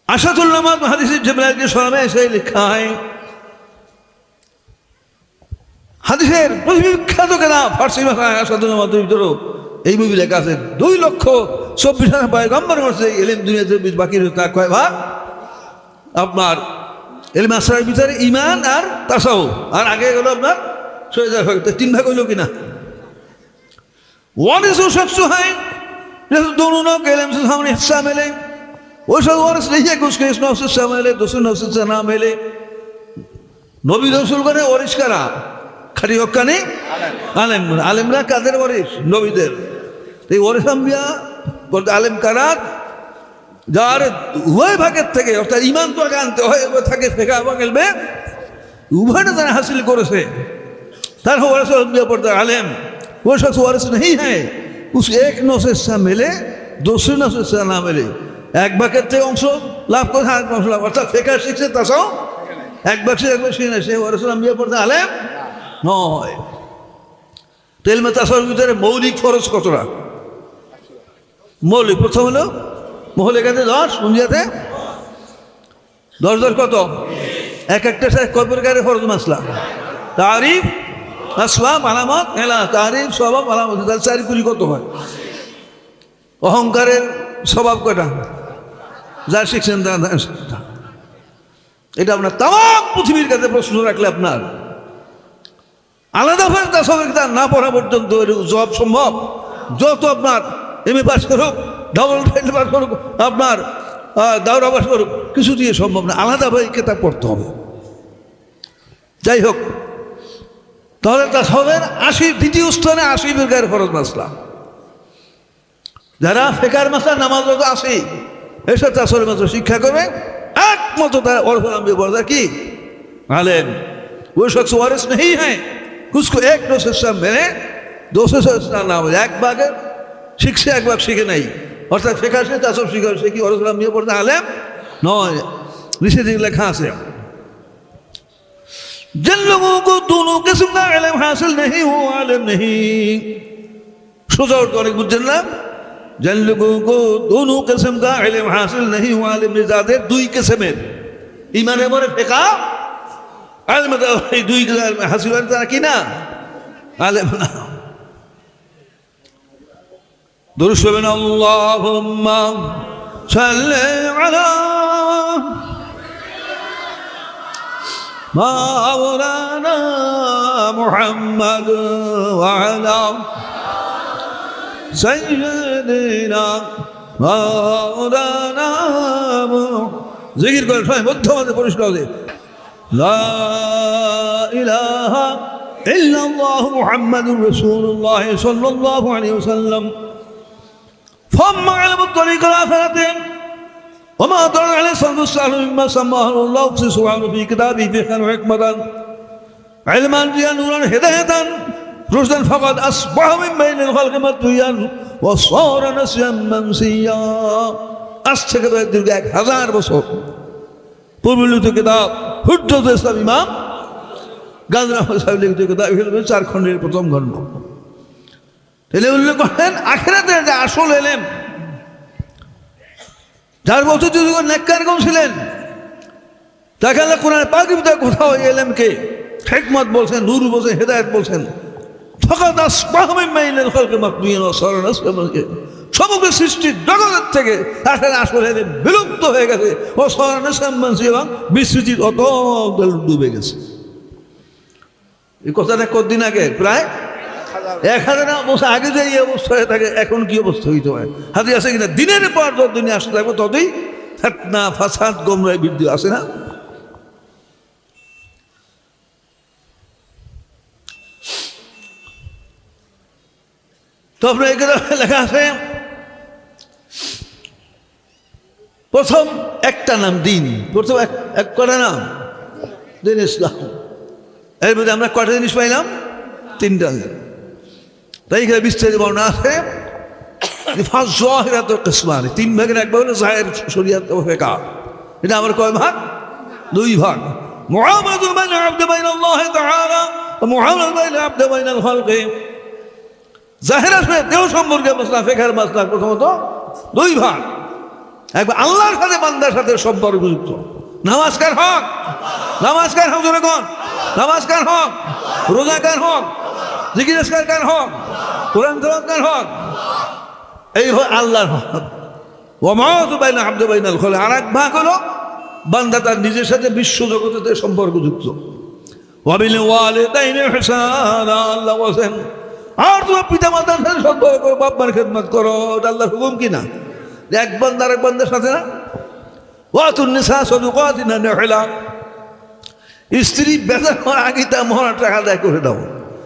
আশাতুল্লাহ হাদিসের জিবরাইলকে শোনাবে এসে লেখা হয় হাদিসের বিখ্যাত কেতাব ফার্সি ভাষায় আশাতুল্লাহ ভিতরেও এই মুভি লেখা আছে 2,24,000 পয়গম্বর করছে ইলম দুনিয়াতে বাকি তা কয় ভাগ? আপনার ইলমে আসরারের ভিতরে ঈমান আর তাসাউফ, আর আগে হলো আপনার 6,000 ভাগ, তিন ভাগ হইল কিনা? ওয়ারিস শখস হয় दोनों के इल्म से सामने हिस्सा मिले, वो सब वारिस नहीं है कि उसके इस नफ्स से मिले दूसरे नफ्स से ना मिले। नबी रसूल করে ওয়ারিস কারা? খালি হক্কানি আলেম। আলেমরা কাদের ওয়ারিস? নবীদের। এই ওয়ারিস আম্বিয়া বলতে আলেম কারা? যার উভয় ভাগের থেকে, অর্থাৎ ঈমান তো আগে আনতে হয়, থাকে ফিকহ এবং ইলমে উভয়টা যারা হাসিল করেছে তার ওয়ারিস আম্বিয়া পড়তে আলেম। वो शख्स वारिस नहीं है उस एक नफ्स से मिले दूसरे नफ्स से ना मिले। এক ভাগের থেকে অংশ লাভ করে আর অংশ লাভ, অর্থাৎ ফিকহ শিখছে তাসাও এক ভাগ সে এক ভাগ শিখে না, সে ওয়ারিস আম্বিয়া পড়তে আলেম নয়। তো ইলমে তাসাউফের ভিতরে মৌলিক ফরজ কতটা? মৌলিক প্রথম হলো মহলে কাছে 10, মুঞ্জিয়াতে 10 কত? এক একটা কয় প্রকারের ফরজ মাসলা? তারিফ, আসবাব, আলামত, এলা। তারিফ, স্বভাব, আলামত, তাহলে 4 কুলি কত হয়? অহংকারের স্বভাব কয়টা? যা শিখছেন এটা আপনার তাম পৃথিবীর কাছে প্রশ্ন রাখলে আপনার আলাদাভাবে তাসাউফের কিতাব না পড়া পর্যন্ত জবাব সম্ভব। যত আপনার এমএ পাস করুক, ডাবল টাইটেল পাস করুক, আপনার দাওরা পাস করুক, কিছু দিয়ে সম্ভব না, আলাদাভাবে কিতাব পড়তে হবে। যাই হোক, তাহলে তাসাউফের 80 দ্বিতীয় স্থানে 80 প্রকারের ফরজ মাসলা। যারা ফিকহের মাসলা নামাজ রোজা 80 এসব তাসাউফের মাসলা শিক্ষা করবে একমত তার ওয়ারিস আম্বিয়া বর্দা কি আলেম। वो शख्स वारिस नहीं है उसको एक नफ्स से मिले दूसरे से ना मिले। এক ভাগে শিখছে, এক ভাগ শিখে নাই, অর্থাৎ ফিকহ সে তাসাউফ শিখে, সে কি ওয়ারিস আম্বিয়া পড়তে আলেম নয়। নিচে দিকে লেখা আছে जिन लोगों को दोनों किस्म का इल्म हासिल नहीं वो आलिम नहीं। सोचा और तो बुझें ना, जिन लोगों को दोनों किस्म का इल्म हासिल नहीं वो आलिम नहीं। जाते दुई किस्मेर ईमान है मोरे फिकह इल्म तो दुई किस्म हासिल करता कि ना आलिम ना। दुरूद पढ़ें अल्लाहुम्मा सल्ली अला مولانا محمد وعلى سيدنا مولانا জিকির করে সবাই মধ্যে পরিষ্কার হবে লা ইলাহা ইল্লাল্লাহ মুহাম্মাদুর রাসূলুল্লাহ সাল্লাল্লাহু আলাইহি ওয়াসাল্লাম ফাম্মা ইলমু তরিকাল আখিরাতে وما دل عليه صلى الله مما سماه الله سبحانه في كتابه فقها وحكمة علما نورا هداية رشدا فقد أصبح من بين الخلق مطويا وصار نسيا منسيا। আজ থেকে দীর্ঘ 1000 বছর পূর্বলিখিত কিতাব হুজ্জতুল ইসলাম ইমাম গাজী আহমদ সাহেব লিখিত কিতাব 4 খণ্ডের প্রথম খণ্ড। তাহলে উল্লেখ করেন আখিরাতের যে আসল ইলম, যার বছর যদি নেককার কম ছিলেন তাকে আল্লাহ কোরআন পাকের ভিতরে কোথাও ইলমকে হিকমত বলছেন, নূর বলছেন, হেদায়েত বলছেন। ফাকাদ আসবাহা মিন বাইনিল খালকি মাকবুয়ান ওয়া সারা নাসিয়ান মানসিয়া। সমগ্র সৃষ্টির জগৎ থেকে আসলে বিলুপ্ত হয়ে গেছে, ও সারা নাসিয়ান মানসিয়া, এবং বিস্মৃতির অতল ডুবে গেছে। এই কথাটা কতদিন আগে? প্রায় 1000 বছর আগে যে এই অবস্থা হয়ে থাকে, এখন কি অবস্থা হইতে হয় হাতে আছে কিনা? দিনের পর যত দিনে আসতে থাকবে ততই ফিতনা ফাসাদ গোমরাহি বৃদ্ধি আসে না? তো আপনার এই কথা লেখা আছে প্রথম একটা নাম দিন, প্রথম এক কটা নাম দিন ইসলাম। এর মধ্যে আমরা কটা জিনিস পাইলাম? 3টা। তাই এখানে বিস্তারিত বর্ণনা আছে। ফাযযাহিরাতুল কিসমানি, তিন ভাগের এক ভাগ হলো জাহির শরিয়াত ও ফিকহ। এটা আমার কয় ভাগ? দুই ভাগ। মুআমালাতুল বাইনাল আবদি বাইনাল্লাহি তাআলা ওয়া মুআমালাতুল বাইনাল আবদি বাইনাল খালকি। জাহির আসলে দেহ সম্পর্কে মাসলা, ফিকহের মাসলা প্রথমত দুই ভাগ। একবার আল্লাহর সাথে বান্দার সাথে সম্পর্কযুক্ত। নামাজ কার হক? নামাজ কার হক? জোরে কোন? নামাজ কার হক? রোজা কার হক? জিকির আজকার কার হক? কোরআন তেলাওয়াত কার হক? এই হয় আল্লাহর হক। ওয়া মুআমালাতুল বাইনাল আবদি বাইনাল খালকি, আর এক ভাগ হলো বান্দা তার নিজের সাথে বিশ্ব জগতের সম্পর্কযুক্ত। ওয়া বিল ওয়ালিদাইনি ইহসানা, আল্লাহ বলেন আর তোমার পিতা মাতার সাথে সম্পর্ক করো, বাপ মার খেদমত করো। এটা আল্লাহর হুকুম কিনা? এক বান্দা আরেক বান্দার সাথে না। ওয়াতুন নিসা সাদুকাতিনা নিহলা, স্ত্রী বেজার হওয়ার আগে তা মহান টাকা আদায় করে দাও।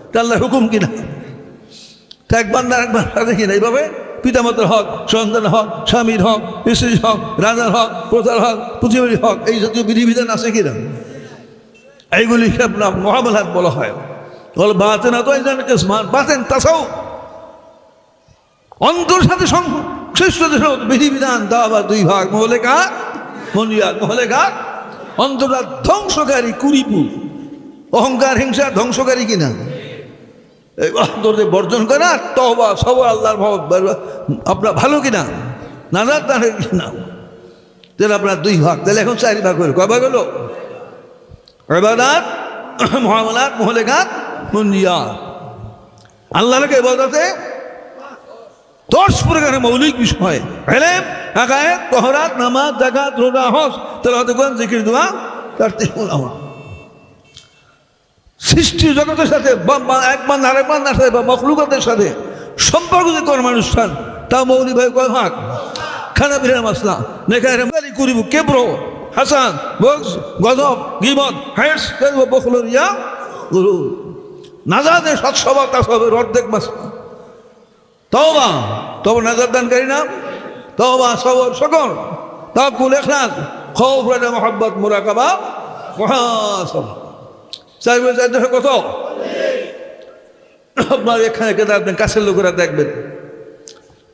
এটা আল্লাহর হুকুম কিনা? এক বান্দা আরেক বান্দার সাথে কিনা এইভাবে পিতামাতার হক, সন্তানের হক, স্বামীর হক, স্ত্রীর হক, রাজার হক, প্রজার হক, পৃথিবীর হক, এই জাতীয় বিধিবিধান আছে কিনা? এইগুলি আপনার মুআমালাত বলা হয়। বল বাতেন তো এই জানেন কিসমান, বাতেন তাসাও অন্তর সাথে সংশ্লিষ্ট বিধিবিধান দাওয়া দুই ভাগ। মুহলেকাত, মুনিয়াত। মুহলেকাত অন্তরটা ধ্বংসকারী, কুরিপুর, অহংকার, হিংসা ধ্বংসকারী কিনা? এই অন্তরকে বর্জন করা, তওবা, সবর, আল্লাহর আপনার ভালো কিনা, নাজাত না কিনা? তাহলে আপনার দুই ভাগ। তাহলে এখন চারি ভাগ হলো। কয় ভাগ হলো? ইবাদাত, মুআমালাত, মুহলেকাত, মুনিয়াত। আল্লাহকে ইবাদতে 10 প্রকারের মৌলিক বিষয়: ইলম, আকায়েদ, তাহরাত, নামাজ, যাকাত, রোজা, হজ, তেলাওয়াত, কোরআন, জিকির, দোয়া, তারতিবুল আমল। সৃষ্টি জগতের সাথে এক বান্দা আরেক বান্দার সাথে বা মখলুকাতের সাথে সম্পর্ক যে কর্মানুষ্ঠান, তা মৌলিক ভাই কয় ভাগ? খানা পিনার মাসলা, নেকায় করিব, কেব্র, হাসান, বক্স, গজব, গীবত, হাইস, বখল, রিয়া, গুরু, নাজাদের সৎসভা তাসবের অর্ধেক মাসলা। তওবা, তওবা নাজাত দানকারী না? তওবা, সবর, সকল, তাওয়াক্কুল, ইখলাস, খৌফ, রাজা, মুহাব্বত, মুরাকাবা, মুহাসাবা। কত? আপনার এখানে কেতাব কাছের লোকেরা দেখবেন,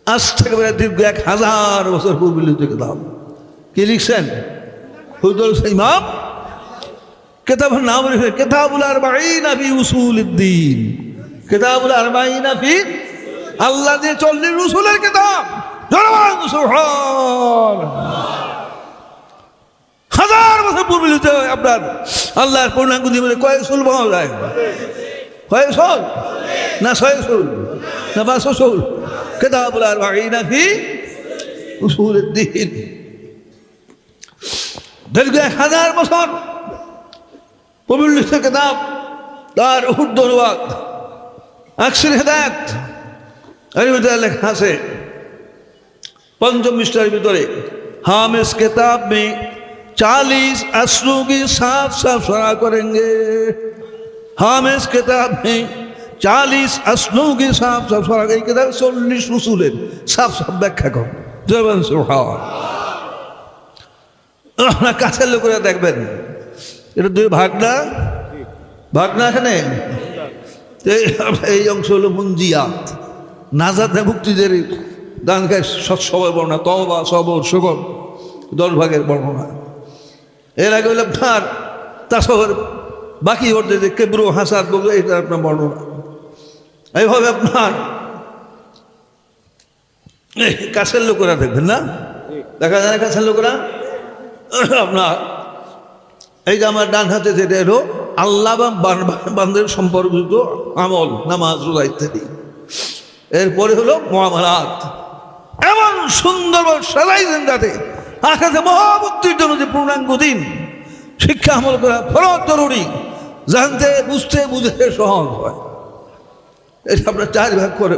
আজ থেকে দীর্ঘ 1000 বছর পূর্বে লিখিত কেতাব। কি লিখছেন? হুজুর ইমাম। কেতাবের নাম লিখে কিতাবুল আরবাঈনা ফি উসুলিদ্দিন। কিতাবুল আরবাঈনা ফি, আল্লাহ যে 40 রসুলের কিতাব। হাজার বছর পূর্বে লিখতে হয় আপনার আল্লাহর পূর্ণাঙ্গ জীবনে কয়েক রসুল পাওয়া যায়? কয়েক রসুল না 6 রসুল না 5 রসুল? কিতাবুল আরবাঈনা ফি উসুলিদ্দিন। দীর্ঘ 1000 বছর পূর্বে লিখিত কিতাব, তার উর্দু অনুবাদ আকসির হেদায়েত এর ভিতরে লেখা আছে 5ম পৃষ্ঠার ভিতরে, हम इस किताब में 40 असलों की साफ साफ शरह करेंगे। हम इस किताब में 40 असलों की साफ साफ शरह, এই কিতাব 40 রসুলের সাফ সাফ ব্যাখ্যা করো। জবান সুবহান। আপনার কাছের লোকেরা দেখবেন এটা দুই ভাগ না, ভাগ না এখানে। এই অংশ হলো মুনজিয়াত, নাজাত মুক্তিদের দানকার সৎসবর বর্ণনা, তওবা, সবর, শুকর, 10 ভাগের বর্ণনা। এর আগে হলো আপনার তাসওয়ুর, বাকি হচ্ছে যে কেব্রু, হাসাদ, বগল, এটা আপনার বর্ণনা। এইভাবে আপনার কাছের লোকেরা দেখবেন না, দেখা যায় না কাছের লোকেরা। আপনার এই যে আমার ডান হাতে যেটা এলো আল্লাহ বান্দার সম্পর্কিত আমল, নামাজ, রোজা ইত্যাদি। এরপরে হলো মুআমালাত। এমন সুন্দর সাজাইছেন যাতে আখাতে মহামুক্তির জন্য যে পূর্ণাঙ্গ দিন শিক্ষা আমল করা ফরজ জরুরি, জানতে, বুঝতে, বুঝতে সহজ হয়। এটা আপনার 4 ভাগ করে,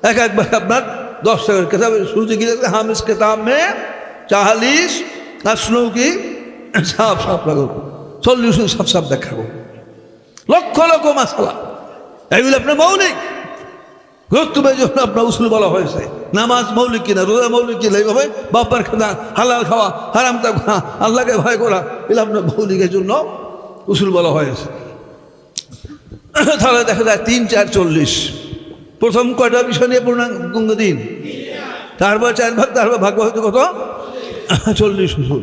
এক ভাগ আপনার 10 টাকার কিতাবের শুরুতে কি আছে? हम इस किताब में 40 असलों की সাফ সাফ লাগো, 40 সাফ সাফ ব্যাখ্যা করো, লক্ষ লক্ষ মাসালা। এগুলো আপনার মৌলিক গুরুত্বপূর্ণ জন্য আপনার উসুল বলা হয়েছে। নামাজ মৌলিক কিনা, রোজা মৌলিক কিনা, এইভাবে বাপার খানা, হালাল খাওয়া, হারাম তা খাওয়া, আল্লাহকে ভয় করা, এগুলো আপনার মৌলিকের জন্য উসুল বলা হয়েছে। তাহলে দেখা যায় 3, 4, 40। প্রথম কয়টা বিষয় নিয়ে পূর্ণাঙ্গ দিন? তারপর 4 ভাগ, তারপর ভাগ হয়তো কত 40 উসুল।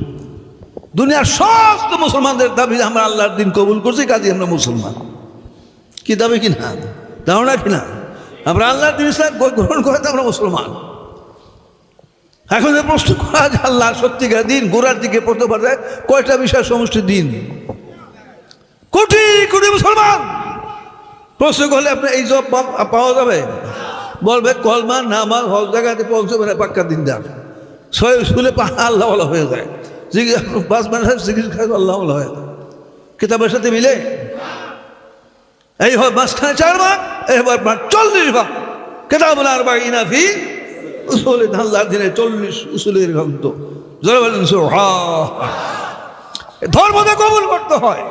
দুনিয়ার সমস্ত মুসলমানদের দাবি আমরা আল্লাহর দিন কবুল করছি, কাজে আমরা মুসলমান। কি দাবি কিনা, ধারণা কিনা আমরা আল্লাহর দিন ইসলাম গ্রহণ করে তো আমরা মুসলমান। এখন যে প্রশ্ন করা যে আল্লাহর সত্যিকার দিন গোড়ার দিকে পড়তে পারে কয়টা বিষয় সমষ্টি দিন, কোটি কোটি মুসলমান। প্রশ্ন করলে আপনি এই জব পাওয়া যাবে? বলবে কলমা নামাজ হজ জায়গাতে পৌঁছে মানে পাক্কা দিনদার, ছয় স্কুলে আল্লাহ বলা হয়ে যায়, 5 মাসের চিকিৎসা আল্লাহ বলা হয়ে যায়। কিতাবের সাথে মিলে এই হয় মাঝখানে 4 ভাগ, এবার 40 ভাগ। কেতাব আর বা ইনাফি উসুলে আল্লাহর দিনে 40 উসুলের গ্রন্থ। জোরে বলেন সুবহান। ধর্মকে কবুল করতে হয়।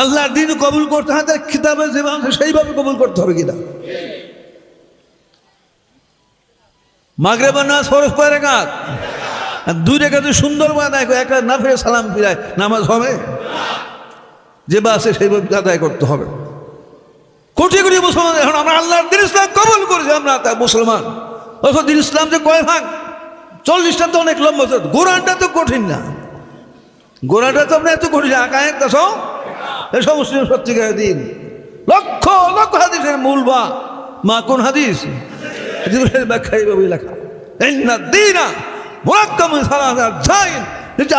আল্লাহর দিন কবুল করতে হয়, তার কিতাবে যেভাবে সেইভাবে কবুল করতে হবে কিনা। মাগরিবের নামাজ ফরজ কয় রাকাত, আর 2 রাকাত সুন্দর বানায়, এক রাকাত না ফিরে সালাম ফিরায়, নামাজ হবে? যেভাবে আছে সেইভাবে আদায় করতে হবে। কোটি কোটি মুসলমান, এখন আমরা আল্লাহর দিন ইসলাম কবুল করেছি, আমরা তা মুসলমান। অথচ দিন ইসলাম যে কয় ভাগ, 40টা তো অনেক লম্বা। গোরানটা তো কঠিন না, গোরাটা তো আমরা এত কঠিন আকায়ের তো সব এসব মুসলিম সত্যিকারের দিন। লক্ষ লক্ষ হাদিসের মূল বা মা কোন হাদিস ব্যাখ্যা এইভাবে লেখা,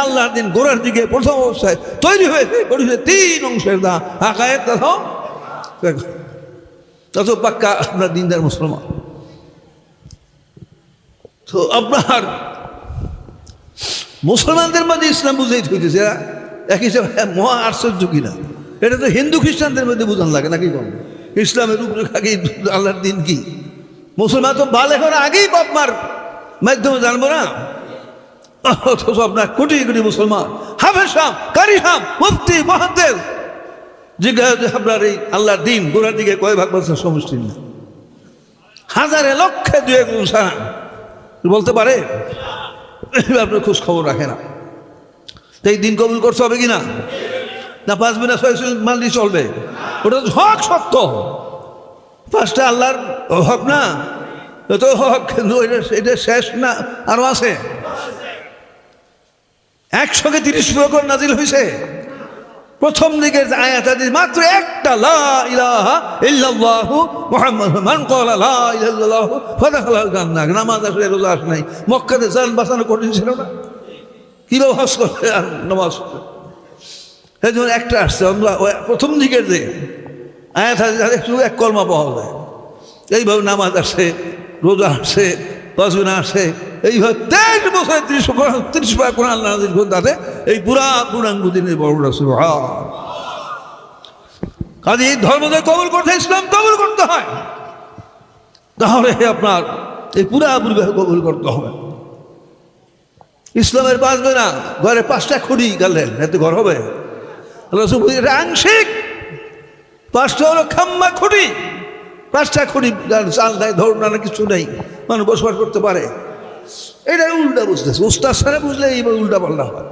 আল্লাহর দিন গোড়ার দিকে প্রথম অবস্থায় তৈরি হয়েছে 3 অংশের দা আকায়ের তত পাক্কা আপনার দিনদার মুসলমান। তো আপনার মুসলমানদের মধ্যে ইসলাম বুঝাই হইতেছে একই মহা আশ্চর্য কিনা। এটা তো হিন্দু খ্রিস্টানদের মধ্যে বুঝান লাগে নাকি কোন ইসলামের রূপরেখা কি, আল্লাহর দিন কি। মুসলমান তো বালে করে আগেই বাপমার মাধ্যমে জানবো না, অথচ আপনার কোটি কোটি মুসলমান হাফেজ সাহেব, কারি সাহেব, মুফতি, মুহাদ্দিস জিজ্ঞাসা আপনার এই আল্লাহর দিন গোড়ার দিকে কয় ভাগ বলছে সমষ্টি না, হাজারে লক্ষে 2-1 ছাড়া বলতে পারে। আপনার খোঁজ খবর রাখে না। এই দিন কবুল করতে হবে কিনা, না 5 মিনিট 6 মানলি চলবে? ওটা তো হক সত্য, 5টা আল্লাহর হক না, তো হক, কিন্তু এটা শেষ না, আরো আছে। 130 বছর নাজিল হয়েছে। প্রথম দিকের আয়াত মাত্র একটা, লা ইলাহা ইল্লাল্লাহু মুহাম্মাদুর মান ক্বালা লা ইলাহা ইল্লাল্লাহু ফাদাখালাল জান্নাহ। নামাজ আসলে রোজা আসে নাই, মক্কাতে জান বাঁচানো কঠিন ছিল না, কিভাবে হজ করতে আর নামাজ। এই জন্য একটা আসছে প্রথম দিকের যে আয়াত একটু 1 কলমা পাওয়া যায়। এইভাবে নামাজ আসে, রোজা আসে, হজনা আসে, এইভাবে 23 বছর 30 বার কোরআন নাযিল করতে আছে। এই পূর্ণাঙ্গ দিনের বড়টা সুবহান। কাজে এই ধর্মকে কবুল করতে, ইসলাম কবুল করতে হয়, তাহলে আপনার এই পুরাপুরি কবুল করতে হবে। ইসলামের বাঁচবে না, ঘরে 5টা খুঁড়ি গেলেন, এতে ঘর হবে? আংশিক 5টা হলো খাম্মা খুঁড়ি, 5টা খুঁড়ি, চাল নাই, ধর না, কিছু নেই, মানুষ বসবাস করতে পারে। এটা উল্টা বুঝতেছে, উস্তাদ সারা বুঝলে এইবার উল্টা পাল্টা হয়।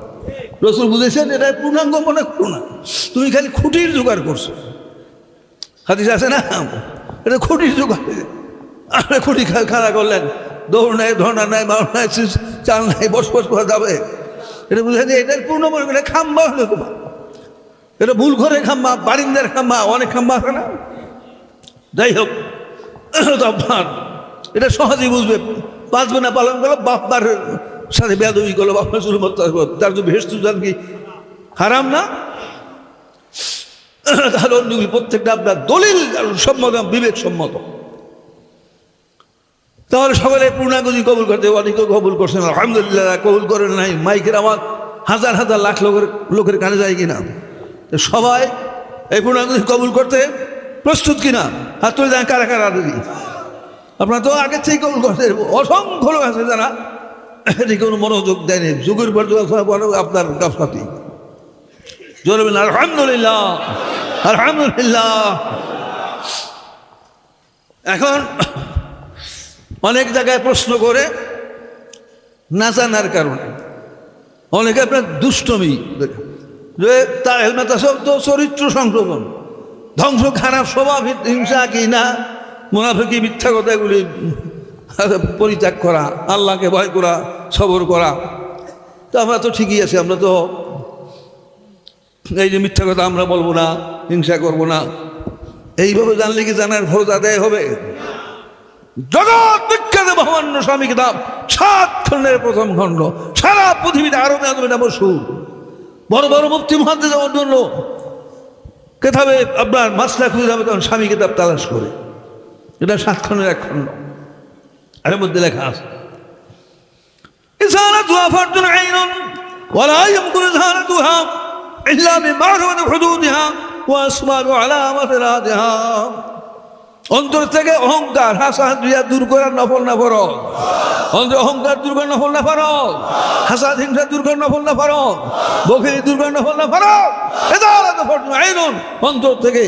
রসুল বুঝেছেন এটা পূর্ণাঙ্গ মনে করো না, তুমি খালি খুঁটির জোগাড় করছো। হাদিস আছে না, এটা খুঁটির জোগাড়, খুঁটি খাড়া করলেন, দৌড় নাই, ধর্না নাই, মার নাই, চাল নাই, বসবাস করা যাবে। এটা বুঝে যে এটার পূর্ণ মনে করে খাম্বা হলে তোমার, এটা মূল ঘরে খাম্বা, বারিন্দার খাম্বা, অনেক খাম্বা আছে না। যাই হোক, আপনার এটা সহজেই বুঝবে। 5 দিনা পালন করলো, বাপমার সাথে বেয়াদবি করলো, বাপমার শুরু তার তো ভেস্ত যান কি হারাম না? তাহলে অন্যগুলি প্রত্যেকটা আপনার দলিল সম্মত, বিবেক সম্মত। তাহলে সকলে পূর্ণাঙ্গজি কবুল করতে, অনেকে কবুল করছেন আলহামদুলিল্লাহ, কবুল করেন নাই। মাইকের আওয়াজ হাজার হাজার লাখ লোকের কানে যায় কিনা? সবাই এই পূর্ণাঙ্গজি কবুল করতে প্রস্তুত কিনা? হাত তুলে দেন কারা কারা দিদি। আপনার তো আগের থেকে কবুল করতে অসংখ্য লোক আছে যারা এদিকে কোনো মনোযোগ দেয়নি, যুগের পর আপনার গাফলাতি। জোরে বলেন আলহামদুলিল্লাহ, আলহামদুলিল্লাহ। এখন অনেক জায়গায় প্রশ্ন করে না জানার কারণে, অনেকে আপনার দুষ্টমি যে তার হেলমেট আছে তো চরিত্র সংশোধন, ধ্বংস, খারাপ স্বভাব, হিংসা কি না, মুনাফিকি, মিথ্যা কথা, এগুলি পরিত্যাগ করা, আল্লাহকে ভয় করা, সবর করা। তো আমরা তো ঠিকই আছি, আমরা তো এই যে মিথ্যা কথা আমরা বলবো না, হিংসা করবো না, এইভাবে জানলে কি জানার ফরজ আদায় হবে? জগৎ বিখ্যাত মহামান্য স্বামী কিতাব 7 খণ্ডের প্রথম খণ্ড, সারা পৃথিবীতে আরবে আদমে মশহুর, বড় বড় মুফতি মুহাদ্দিস যাওয়ার জন্য কেতাবে আপনার মাসলা খুঁজে যাবে তখন স্বামী কিতাব তালাশ করে। এটা 7 খণ্ডের 1 খণ্ড, এর মধ্যে লেখা আছে ইজালাতুহা ফারদুন আইনুন ওয়ালা ইয়ামকুনু ইজালাতুহা ইল্লা বিমা'রিফাতি হুদুদিহা ওয়া আসমা'u আলামাতিহা। অন্তর থেকে অহংকার, হাসাদ, রিয়া দূর করার নফল না ফরজ। অন্তর অহংকার দূর করার নফল না ফরজ, হাসাদ, হিংসা দূর করার নফল না ফরজ, বখিলি দূর করার নফল না ফরজ। ইজালাতু ফারদুন আইনুন, অন্তর থেকে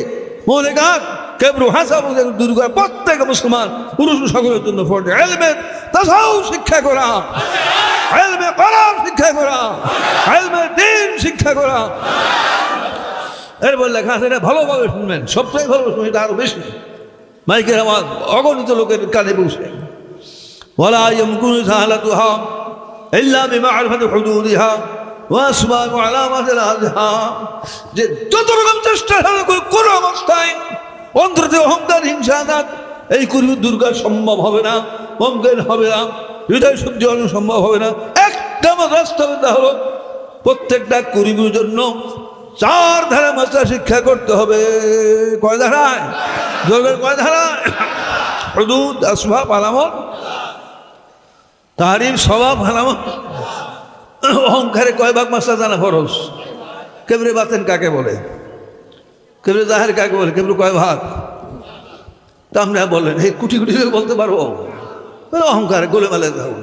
মুনাফিকাত, কিবরু, হাসাদ দূর করা প্রত্যেক মুসলমান পুরুষ সকলের জন্য ফরজ। ইলমে তাসাউফ শিক্ষা করা, ইলমে কোরআন শিক্ষা করা, ইলমে দ্বীন শিক্ষা করা। এরপর লেখা আছে, এটা ভালোভাবে শুনবেন, সবচেয়ে ভালো শুনবেন, এটা আরো বেশি মাইকের আমার অগণিত লোকের কানে বসে। ওয়ালা ইয়ামকুনু ইজালাতুহা ইল্লা বিমা'রিফাতি হুদুদিহা ওয়া আসমা'u আলামাতিহা, যে যত রকম চেষ্টা কোন অবস্থায় অন্তর থেকে অহংকার, হিংসা, দাঁত এই কুরিবি দূর করা সম্ভব হবে না, মুমকিন হবে না, হৃদয় শুদ্ধি হওয়া সম্ভব হবে না। একটা রাস্তা হলো প্রত্যেকটা কুরিবির জন্য 4 ধারা মাসলা শিক্ষা করতে হবে। কয় ধারায়? জোরের কয় ধারায়? হুদুদ, আসবাব, আলামত, তারিফ, স্বভাব, আলামত। অহংকারে কয় ভাগ মাসলা জানা ফরজ? কেবরে বাতেন কাকে বলে, কেবরে জাহের কাকে বলে, কেবরে কয় ভাগ? তা আমরা বলেন এই কুটি কুটি বলতে পারবো? অহংকারে গোলে মালে যাবো।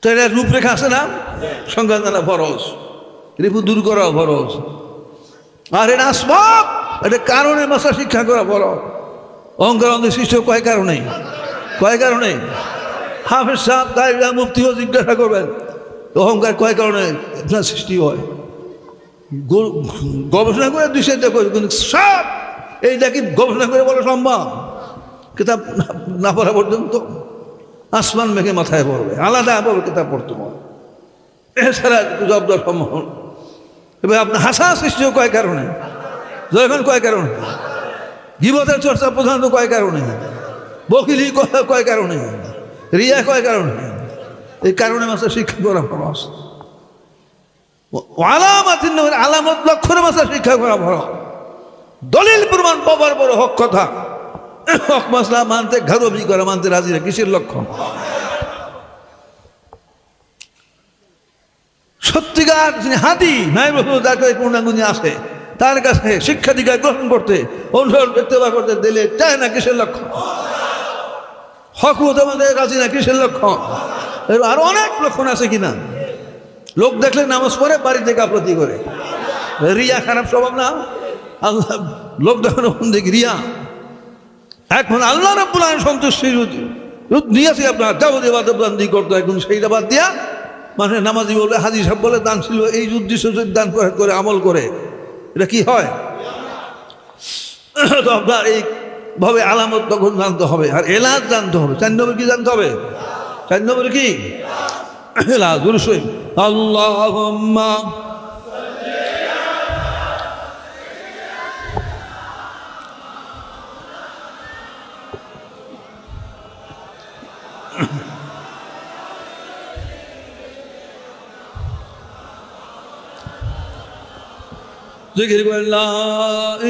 তো এটা রূপরেখা আছে না? সংজ্ঞা জানা ফরজ, রিপু দূর করা ফরজ। আর এটা আসবাব, এটা কারণে মাসলা শিক্ষা করা ফরজ। অহংকার আমাদের সৃষ্টি কয় কারণে? কয় কারণে? হাফেজ সাহেব, কারিরা, মুফতিও জিজ্ঞাসা করবেন অহংকার কয় কারণে আপনার সৃষ্টি হয়। গবেষণা করে 2 করে, কিন্তু সব এইটা কি গবেষণা করে বলা সম্ভব? কিতাব না পড়া পর্যন্ত আসমান মেঘে মাথায় পড়বে, আলাদা পড়বে কিতাব পড়তে হবে, এছাড়া জব্দ সম্ভব। এবার আপনার হাসা সৃষ্টি কয় কারণে? যখন কয় কারণে? গীবতের চর্চা প্রধানত কয় কারণে? বকিলি কয় কারণে? রিয়া কয় কারণে? এই কারণে মাসা শিক্ষা করা ফরজ। আলামত, আলামত লক্ষণে মাসা শিক্ষা করা ফরজ। দলিল প্রমাণ পাবার বড় হক কথা। হক মাসলা মানতে ঘরবি করা, মানতে রাজি না, কিসের লক্ষণ? সত্যিকার যিনি হাতি নাইব যার কাছে পূর্ণাঙ্গুনি আসে, তার কাছে শিক্ষা দীক্ষা গ্রহণ করতে, অনুসরণ ইত্তেবা করতে দিলে চায় না, কিসের লক্ষণ? হক আমাদের রাজি না, কিসের লক্ষণ? আর অনেক লক্ষণ আছে কিনা? লোক দেখলে নামাজ পড়ে, বাড়িতে গাফলতি করে, রিয়া খারাপ স্বভাব না? আল্লাহ লোক দেখানো দেখি রিয়া। এখন আল্লাহ রাব্বুল আলামিন সন্তুষ্টি নিয়েছে আপনার যাবতীয় বাদী করতো, এখন সেইটা বাদ দিয়া মানে নামাজি বলে, হাজি সাহেব বলে, দান ছিল, এই উদ্দেশ্য দান করে আমল করে, এটা কি হয়? তো আপনার এইভাবে আলামত তখন জানতে হবে, আর এলাজ জানতে হবে। 4 নম্বর কি জানতে হবে? 4 নম্বর কি? এলাজ। দুরূদ আল্লাহুম্মা জিকির করে লা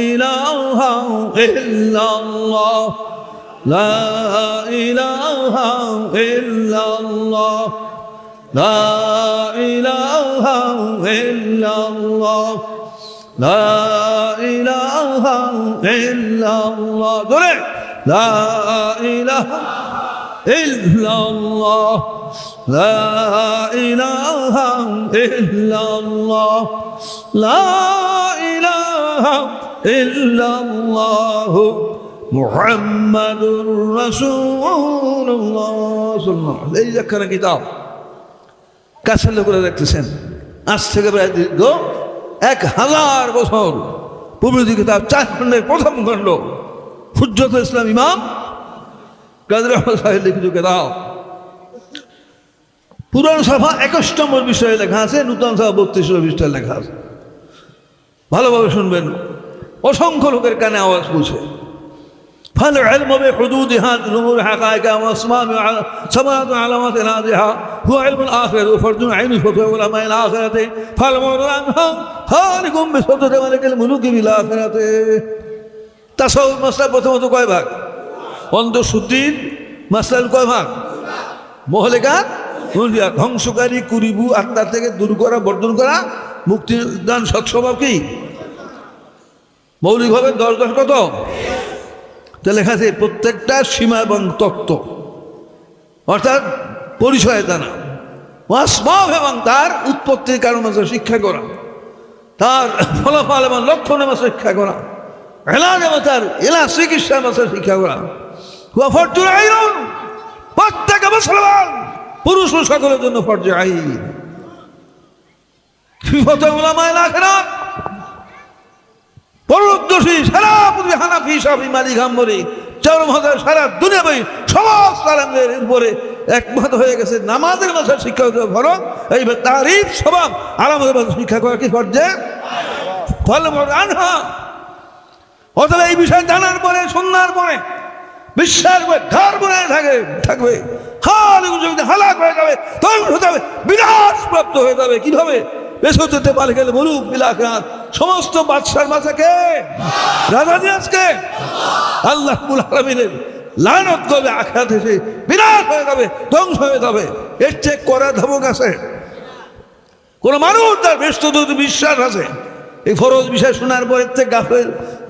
ইলাহা ইল্লাল্লাহ, লা ইলাহা ইল্লাল্লাহ, লা ইলাহা ইল্লাল্লাহ, লা ইলাহা ইল্লাল্লাহ। ধরে লা ইলাহা ইল্লাল্লাহ, লা ইলাহা ইল্লাল্লাহ, লা ইলাহা ইল্লাল্লাহ, মুহাম্মাদুর রাসূলুল্লাহ সাল্লাল্লাহু আলাইহি। এই একখানা কিতাব কাছের লোকেরা দেখতেছেন, আজ থেকে প্রায় দীর্ঘ 1000 বছর প্রভৃতি কিতাব, 4 খণ্ডের প্রথম খণ্ড হুজ্জতুল ইসলাম ইমাম কাদের আহমদ সাহেব লিখিত কিতাব। পুরান সভা 21 নম্বর বিষয়ে লেখা আছে, নূতন সভা 32 নম্বর বিষয়ে লেখা আছে। ভালোভাবে শুনবেন, অসংখ্য লোকের কানে আওয়াজ পৌঁছে। فالعلم بحدود هذه الأمور حقائق وأسماء ثمرات علامات هذه هو علم الآخرة وفرد عين فتوى علماء الآخرة فالمرء عنها خارج بصدد ملك الملوك بالآخرة। তাসাউফ মাসলা প্রথমত কয় ভাগ? অন্তঃশুদ্ধির মাসলার কয় ভাগ? মহলেকা ধ্বংসকারী কুরিবু আত্মার থেকে দূর করা, বর্জন করা, মুক্তিদান, সৎস্বভাব কি মৌলিকভাবে 10 কত? তো লেখা আছে প্রত্যেকটা সীমা এবং তত্ত্ব, অর্থাৎ পরিচয় জানা, ওয়াসমাব এবং তার উৎপত্তির কারণ আছে শিক্ষা করা, তার ফলাফল এবং লক্ষণের মাসে শিক্ষা করা, এলাজ এবং তার এলাজ চিকিৎসার মাসে শিক্ষা করা। প্রত্যেক মুসলমান পুরুষ ও সকলের জন্য ফরজে আইন। পরদোষী সারা পৃথিবী হানাফি শাফি মালিক হাম্বলি চরমহদার সারা দুনিয়া বই সমস্ত আলেমদের উপরে একমত হয়ে গেছে নামাজের মাসে শিক্ষা হতে ফরজ, এই তারিফ স্বভাব আলামতের মাসে শিক্ষা করা কি ফরজে আনহা। অথবা এই বিষয় জানার পরে, শোনার পরে, বিশ্বাস করে ধার বনে থাকবে হালাক হয়ে যাবে, ধ্বংস হয়ে যাবে, বিনাশ প্রাপ্ত হয়ে যাবে। কিভাবে? বেসতে পারে গেলে বলুক বিলাখাত সমস্ত বাদশার মাথাকে রাজা দিয়াজকে আল্লাহ রাব্বুল আলামিনের লানত করবে, আখিরাত এসে বিনাশ হয়ে যাবে, ধ্বংস হয়ে যাবে। এর চেয়ে করা ধমক আছে? কোন মানুষ তার ব্যস্ত বিশ্বাস আছে, এই ফরজ বিষয় শোনার পর এর থেকে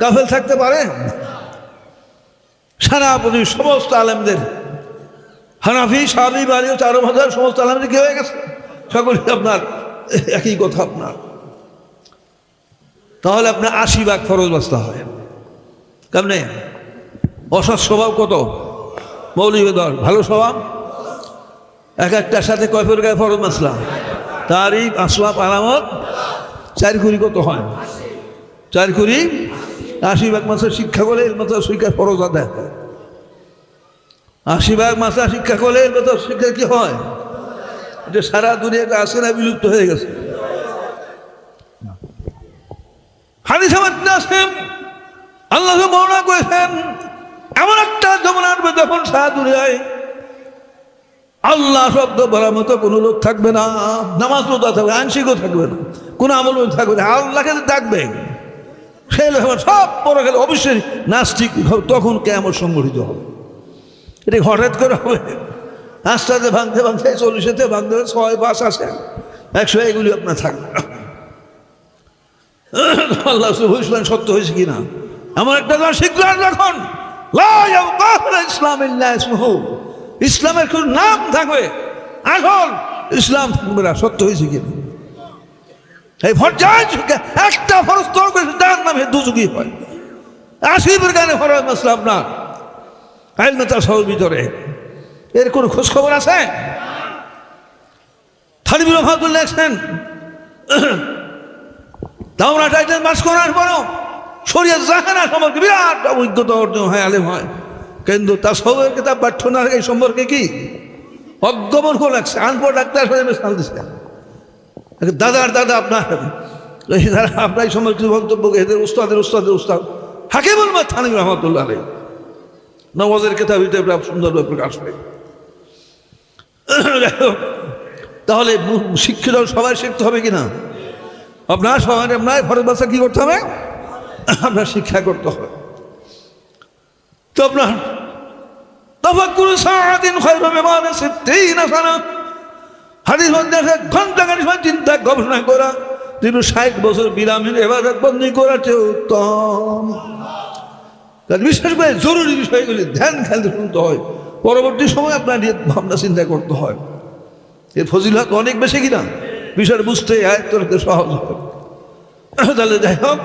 গাফেল থাকতে পারে? সারা পৃথিবীর সমস্ত আলেমদের হানাফি শাফি মালিকি ও চার মাযহাব সমস্ত আলেমদের কি হয়ে গেছে? সকলে আপনার একই কথা আপনার। তাহলে আপনার 80 ভাগ ফরজ বাঁচতে হয় কেমনে? অসৎ স্বভাব কত? মৌলিক দল। ভালো স্বভাব এক একটার সাথে কয় প্রকার ফরজ মাসলা? তারিফ, আসবাব, আলামত, 4 কুড়ি কত হয়? 4 কুড়ি 80 ভাগ মাসের শিক্ষা করলে এর মতো শিক্ষা ফরজ আদায় হয়। 80 ভাগ মাসা শিক্ষা করলে এর মতো শিক্ষা কি হয়? এটা সারা দুনিয়াতে আসে না, বিলুপ্ত হয়ে গেছে। হাদিসে আসেন আল্লাহ বর্ণনা করেছেন এমন একটা যমুনা আসবে যখন সারা দুনিয়ায় আল্লাহ শব্দ বলার মতো কোনো লোক থাকবে না, নামাজ রোজা থাকবে, আংশিকও থাকবে না, কোনো আমলও থাকবে না, আল্লাহকে ডাকবে সেই সব পরে গেলে অবশ্যই নাস্তিক। তখন কিয়ামত সংগঠিত হবে। এটা হঠাৎ করে হবে? আস্তে আস্তে ভাঙতে 40-তে ভাঙতে 6 5 আসে 100 এগুলি আপনার থাকবে। আল্লাহ ভবিষ্যৎ সত্য হয়েছে কিনা এমন একটা শিখলেন যখন ইসলামের কোন নাম থাকবে, আসল ইসলাম থাকবে না, সত্য হয়েছে কিনা। এই পর্যায়ে একটা ফরজ তোর করেছে তার নামে দুযুগী হয়। 80 প্রকারের ফরজ মাসলা আপনার আইলমে তাসাউফের ভিতরে, এর কোন খোঁজ খবর আছে? থানভী রহমাতুল্লাহ লেখেন দাওরা টাইটেল পাস করার পরও শরীয়ত জাহানা সম্পর্কে বিরাট অভিজ্ঞতা অর্জন হয়, আলেম হয়, কিন্তু তাসাউফের কিতাব পাঠ্য না এই সম্পর্কে কি অজ্ঞমূর্খ লাগছে। আনপড় ডাক্তার হয়ে মেশাল দিচ্ছে দাদার দাদা আপনার আপনার এই সম্পর্কে বক্তব্য এদের উস্তাদের হাকিমুল উম্মাহ থানভী রহমাতুল্লাহ আলাইহি নওয়াজের কিতাব সুন্দরভাবে প্রকাশ পায়। তাহলে শিক্ষিত সবাই শিখতে হবে কিনা? আপনার সবাই আপনার ফরজ বাসা কি করতে হবে? আপনার শিক্ষা করতে হবে। তো আপনার তাফাক্কুর সাআতিন খায়রু মিন 60 সানা, হাদিস মধ্যে ঘন্টা চিন্তা গবেষণা করা 360 বছর বিরামহীন ইবাদত বন্দী করার চেয়ে উত্তম। বিশেষ করে জরুরি বিষয়গুলি ধ্যান খেলতে শুনতে হয়, পরবর্তী সময় আপনার ভাবনা চিন্তা করতে হয়। এর ফজিলত অনেক বেশি কিনা বিষয়টা বুঝতে আয়ত্ত করতে সহজ হয়। তাহলে যাই হোক,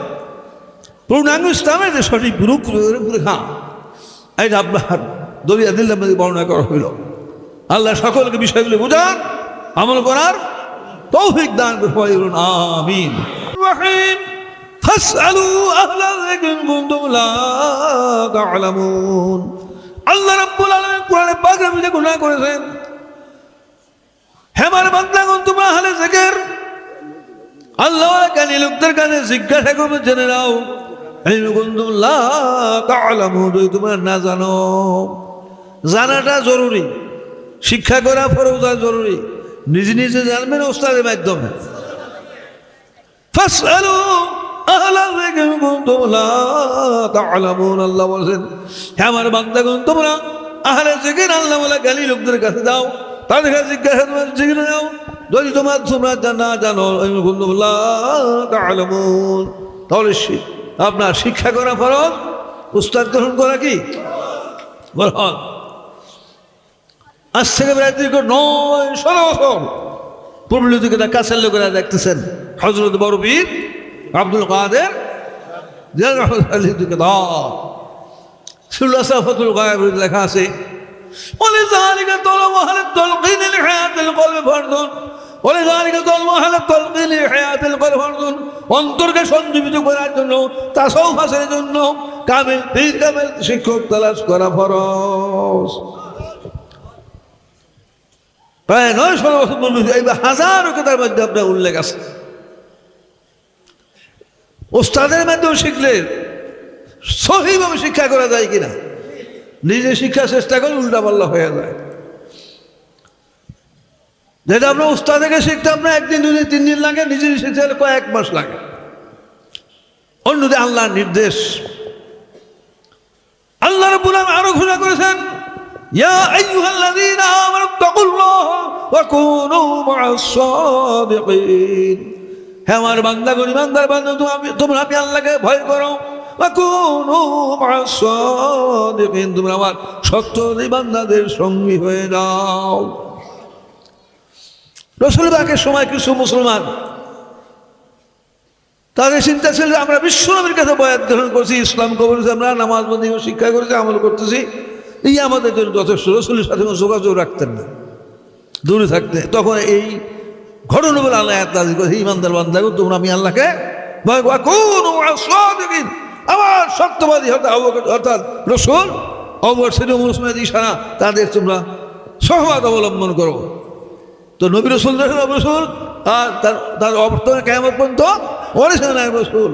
পূর্ণাঙ্গ ইসলামের যে সঠিক রূপরেখা এটা আপনার দরিয়া দিল্লার মধ্যে বর্ণনা করা হইল। আল্লাহ সকলকে বিষয়গুলি বুঝান, আমল করার তৌফিক দান করুন, আমিন। রহিম ফাসআলু আহলা যিকরি ইন কুনতুম লা তা'লামুন। আল্লাহ রাব্বুল আলামিন কোরআনে পাকের মধ্যে ঘোষণা করেছেন, হে আমার বান্দাগণ, তোমরা আহলে যিকির আল্লাহর জ্ঞানী লোকদের কাছে জিজ্ঞাসা করবে, জেনে নাও ইন কুনতুম লা তা'লামুন, যদি তোমরা না জানো। জানাটা জরুরি, শিক্ষা করা ফরজ আর জরুরি। নিজে নিজে জানবেন ওস্তাদের মাধ্যমে। ফাসআলু আহলা যিকরি ইন কুনতুম লা তা'লামুন। আল্লাহ বলেন, হে আমার বান্দাগণ, তোমরা আহলে যিকির আল্লাহ ওয়ালা জ্ঞানী লোকদের কাছে যাও, তাদের কাছে জিজ্ঞাসা জিজ্ঞেস নাও, যদি তোমরা না জানো ইন কুনতুম লা তা'লামুন। তাহলে আপনার শিক্ষা করা ফরজ, উস্তাদ গ্রহণ করা কি ফরজ। আজ থেকে প্রায় দীর্ঘ 9-16 বছর পূর্ব দিকে কাছের লোকেরা দেখতেছেন হযরত বড় পীর আব্দুল কাদের জিলানী দিকে সুল্লাসাফাতুল গায়েব লেখা আছে, ولذلك طلب أهل التلقين لحياة القلب فرض ولذلك طلب أهل التلقين لحياة القلب فرض। অন্তরকে সঞ্জীবিত করার জন্য, তাসাউফ হাসিলের জন্য কামিল পীর কামিল শিক্ষক তালাশ করা ফরজ। প্রায় 9-16 বছর পূর্বে এইবার হাজারো কেতার মধ্যে আপনার উল্লেখ আছে। ওস্তাদের মাধ্যমে শিখলে সহিভাবে শিক্ষা করা যায় কিনা, নিজে শিক্ষার চেষ্টা করে উল্টা পাল্লা হয়ে যায়। যেটা আপনার উস্তাদকে শিখতে আপনার 1 দিন 2 দিন 3 দিন লাগে, নিজে শিখতে হলে কয়েক মাস লাগে। অন্যদিকে আল্লাহর নির্দেশ, আল্লাহ রাব্বুল আলামিন আরো ঘোষণা করেছেন, ইয়া আইয়ুহাল্লাযীনা আমানুত্তাকুল্লাহা ওয়া কুনু মা'আস সাদিকিন। হে আমার বান্দাগণ, ইমানদার বান্দা, তোমরা আমি আল্লাহকে ভয় করো, ওয়া কুনু মা'আস সাদিকিন, তোমরা আমার সত্যবাদী বান্দাদের সঙ্গী হয়ে যাও। রাসূল পাকের সময় কিছু মুসলমান তাদের চিন্তা ছিল, আমরা বিশ্বনবীর কাছে বয়াত গ্রহণ করছি, ইসলাম কবুল করেছি, আমরা নামাজ বন্দী শিক্ষা করেছি, আমল করতেছি, এই আমাদের জন্য যথেষ্ট। রাসূলের সাথে কোনো যোগাযোগ রাখতেন না, দূরে থাকতে। তখন এই ঘটনা বলে আল্লাহ আয়াত নাযিল করেছে, ইমানদার বান্দাগণ, তোমরা আমি আল্লাহকে ভয় করো, কুনু মা'আস সাদিকিন, আমার সত্যবাদী অর্থাৎ রাসূল অবশ্যই মুসলমানদের ইশারা, তাদের তোমরা সহমত অবলম্বন করো। তো নবী রাসূল আর তার অবর্তমানে কিয়ামত পর্যন্ত রাসূল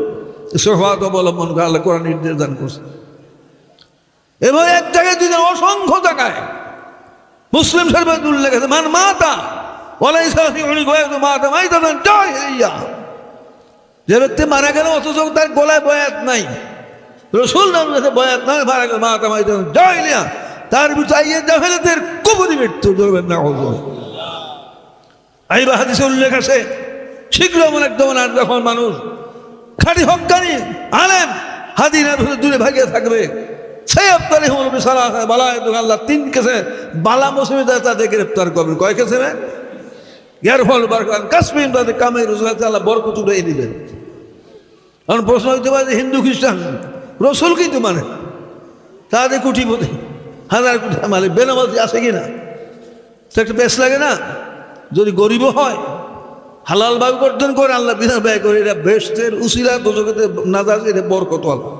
সহমত অবলম্বন করে আল্লাহ কোরআন নির্দেশ দান করছে। এবং এক জায়গায় দুই জায়গায় অসংখ্য জায়গায় মুসলিম শরীফে উল্লেখ আছে, মান মাতা ওয়ালাইসা ফি উনিহি মাতা মাইতান জাহিলিয়া, যে ব্যক্তি মারা গেল অথচ তার গলায় বয়াত নাই, রাসূল নামের কাছে বয়াত নাই, মারা গেল মাতা মাইতান জাহিলিয়া, তার বিচাইয়ে জাহেলাতের কুফরি মৃত্যু ধরবেন না। এই হাদিসে উল্লেখ আছে, শীঘ্র মনে একদম যখন মানুষ খাঁটি হক্কানি আলেম হাদিনের দূরে ভাগিয়ে থাকবে, সেই আফতারি হল বিশালা বালায় আল্লাহ 3 কেসে বালা মুসিবত তাদের গ্রেফতার করবেন। কয় কেসে? এর ফল বারকান কাশ্মীর তাদের কামের রোজগার আল্লাহ বরকত উঠিয়ে দিবেন। কারণ প্রশ্ন হইতে পারে যে হিন্দু খ্রিস্টান রসুল কিন্তু মানে তাদের কোটিপতি, হাজার কোটি মানে বেনামাজি আছে কিনা, তো একটা বেশ লাগে না? যদি গরিব হয় হালাল ভাবে উপার্জন করে আল্লাহ বিনা ব্যয় করে, এটা বেশতের উসিলা দোজখেতে না যায়, এটা বরকত আল্লাহ।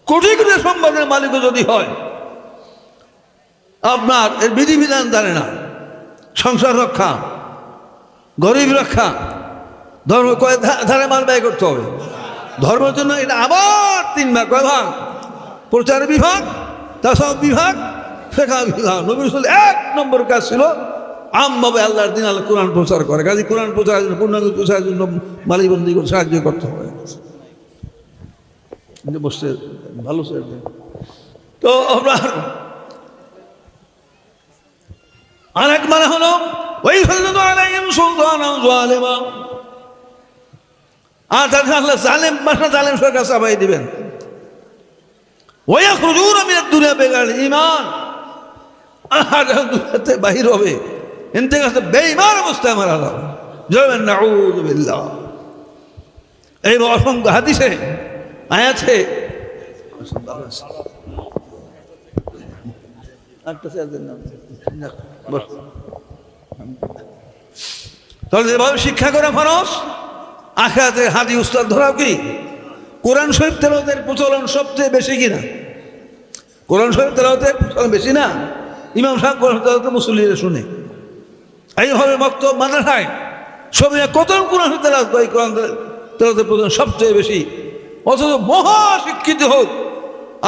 কোটি কোটি সম্পদের মালিকও যদি হয়, আপনার এর বিধিবিধান জানে না, সংসার রক্ষা, গরিব রক্ষা, ধর্ম কয় ধারে মাল ব্যয় করতে হবে ধর্মের জন্য, এটা আবার 3 ভাগ। কয় ভাগ? প্রচার বিভাগ, তাসাউফ বিভাগ, ফিকহ বিভাগ। নবী রাসূল 1 নম্বর কাজ ছিল আমভাবে আল্লাহর দিন, আল্লাহ কোরআন প্রচার করে। কাজে কোরআন প্রচারের জন্য, পূর্ণাঙ্গ প্রচারের জন্য মালিবন্দি করে সাহায্য করতে হবে। বসতে ভালো তো আপনার আরেক মানে হলো ওই আর তাদের আল্লাহ জালেম বাসা জালেম সরকার চাপাই দিবেন। ওয়া খুরুজুন মিনাদ দুনিয়া বিগাইর ঈমান, আর দুনিয়াতে বাহির হবে এনতে কাছে বেঈমান অবস্থায় মারা যাবে। জয় নাউযু বিল্লাহ। এই অসংখ্য হাদিসে আয়াতে তাহলে যেভাবে শিক্ষা করা ফরজ, আখিরাতে হাদি উস্তাদ ধরাও কি? কোরআন শরীফ তেলাওয়াতের প্রচলন সবচেয়ে বেশি কিনা? কোরআন শরীফ তেলাওয়াতের প্রচলন বেশি না? ইমাম সাহেব কোরআন তেলাওয়াত মুসল্লিরা শুনে, এইভাবে বক্তব্য মাদ্রাসায় সবাই কত কোরআন তেলাওয়াত করে, কোরআন তেলাওয়াতের প্রচলন সবচেয়ে বেশি। অথচ মহা শিক্ষিত হোক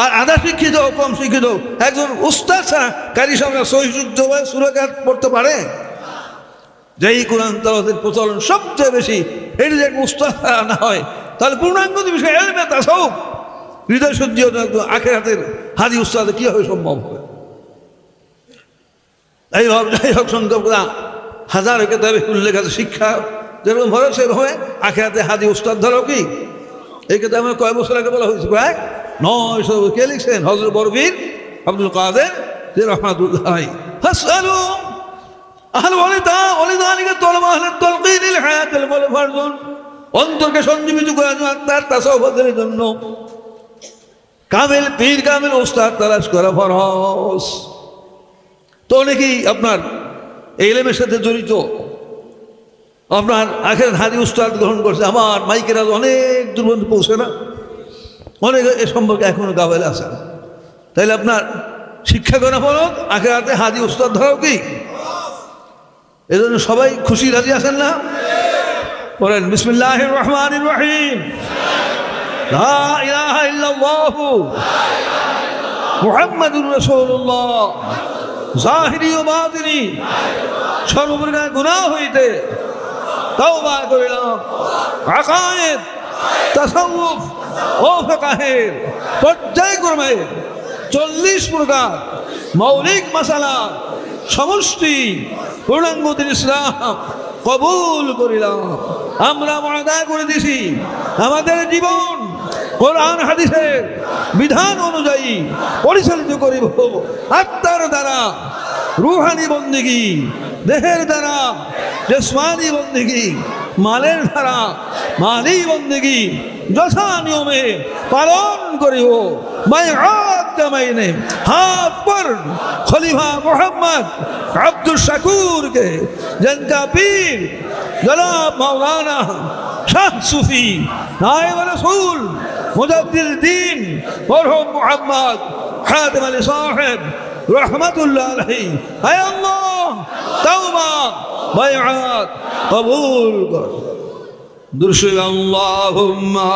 আর আধা শিক্ষিত হোক, কম শিক্ষিত হোক, একজন উস্তাদ ছাড়া কারি সামনে সহিশুদ্ধ সুরাকাত পড়তে পারে? যেই কোরআন তেলাওয়াতের প্রচলন সবচেয়ে বেশি, এটি যে উস্তাদ ছাড়া না হয়, তাহলে পূর্ণাঙ্গ বিষয় এলমে তাসাউফ হৃদয় শুদ্ধি আখিরাতের হাদি উস্তাদ কীভাবে সম্ভব হবে? এইভাবে যাই হোক সংখ্যকরা হাজার কেতাবে উল্লেখ আছে। শিক্ষা যেরকম ভরে সেভাবে আখিরাতে হাদি উস্তাদ ধরো কি? এই কেতাব আমার কয়েক বছর আগে বলা হয়েছে, প্রায় 900। কে লিখছেন? হযরত বরবীর আব্দুল কাদের রহমাতুল্লাহ। হাসালু আহল ওয়ালিদা ওয়ালিদানিকা তলব আহলে তালকিনিল হায়াতিল বলে ফারজুন, অন্তরকে সঞ্জীবিত করে আত্মার তাসাউফের জন্য কামেল পীর, কামেল উস্তাদ তালাশ করা ফরজ। তো অনেকেই আপনার এই ইলমের সাথে জড়িত, আপনার আখিরাত হাদি উস্তাদ গ্রহণ করছে, আমার মাইকের আজ অনেক দূর পর্যন্ত পৌঁছে না, অনেকে এ সম্পর্কে এখনো গাফেল আছেন। তাইলে আপনার শিক্ষা করা ফরজ, আখিরাতে হাদি উস্তাদ ধরাও কি? এজন্য সবাই খুশি রাজি আছেন না? বলেন বিসমিল্লাহির রহমানির রহিম। লা ইলাহা ইল্লাল্লাহু মুহাম্মাদুর রাসূলুল্লাহ। জাহিরি ও বাতিনি সর্বপ্রকার গুনাহ হইতে তাওবা করিলাম। আকায়েদ, তাসাউফ ও ফিকহের পর্যায়ক্রমে 40 প্রকার মৌলিক মাসালা সমষ্টি পূর্ণাঙ্গ দিন ইসলাম কবুল করিলাম। আমরা ওয়াদা করে দিছি আমাদের জীবন কোরআন হাদিসের বিধান অনুযায়ী পরিচালিত করিব। আত্মার দ্বারা রুহানি বন্দেগী, দেহের দ্বারা জিসমানি বন্দেগী, মালের দ্বারা মালি বন্দেগী যথা নিয়মে পালন করিব। বাইআত কামাইনে हाथ पर खलीफा मोहम्मद अब्दुल शकूर के जिनका पीर जनाब मौलाना शाह सूफी नायब रसूल मुजद्दिद दीन मरहूम मोहम्मद खातिम अली साहिब रहमतुल्लाह अलैहि, है अल्लाह तौबा बैआत कबूल कर। दुर्शद अल्लाहुम्मा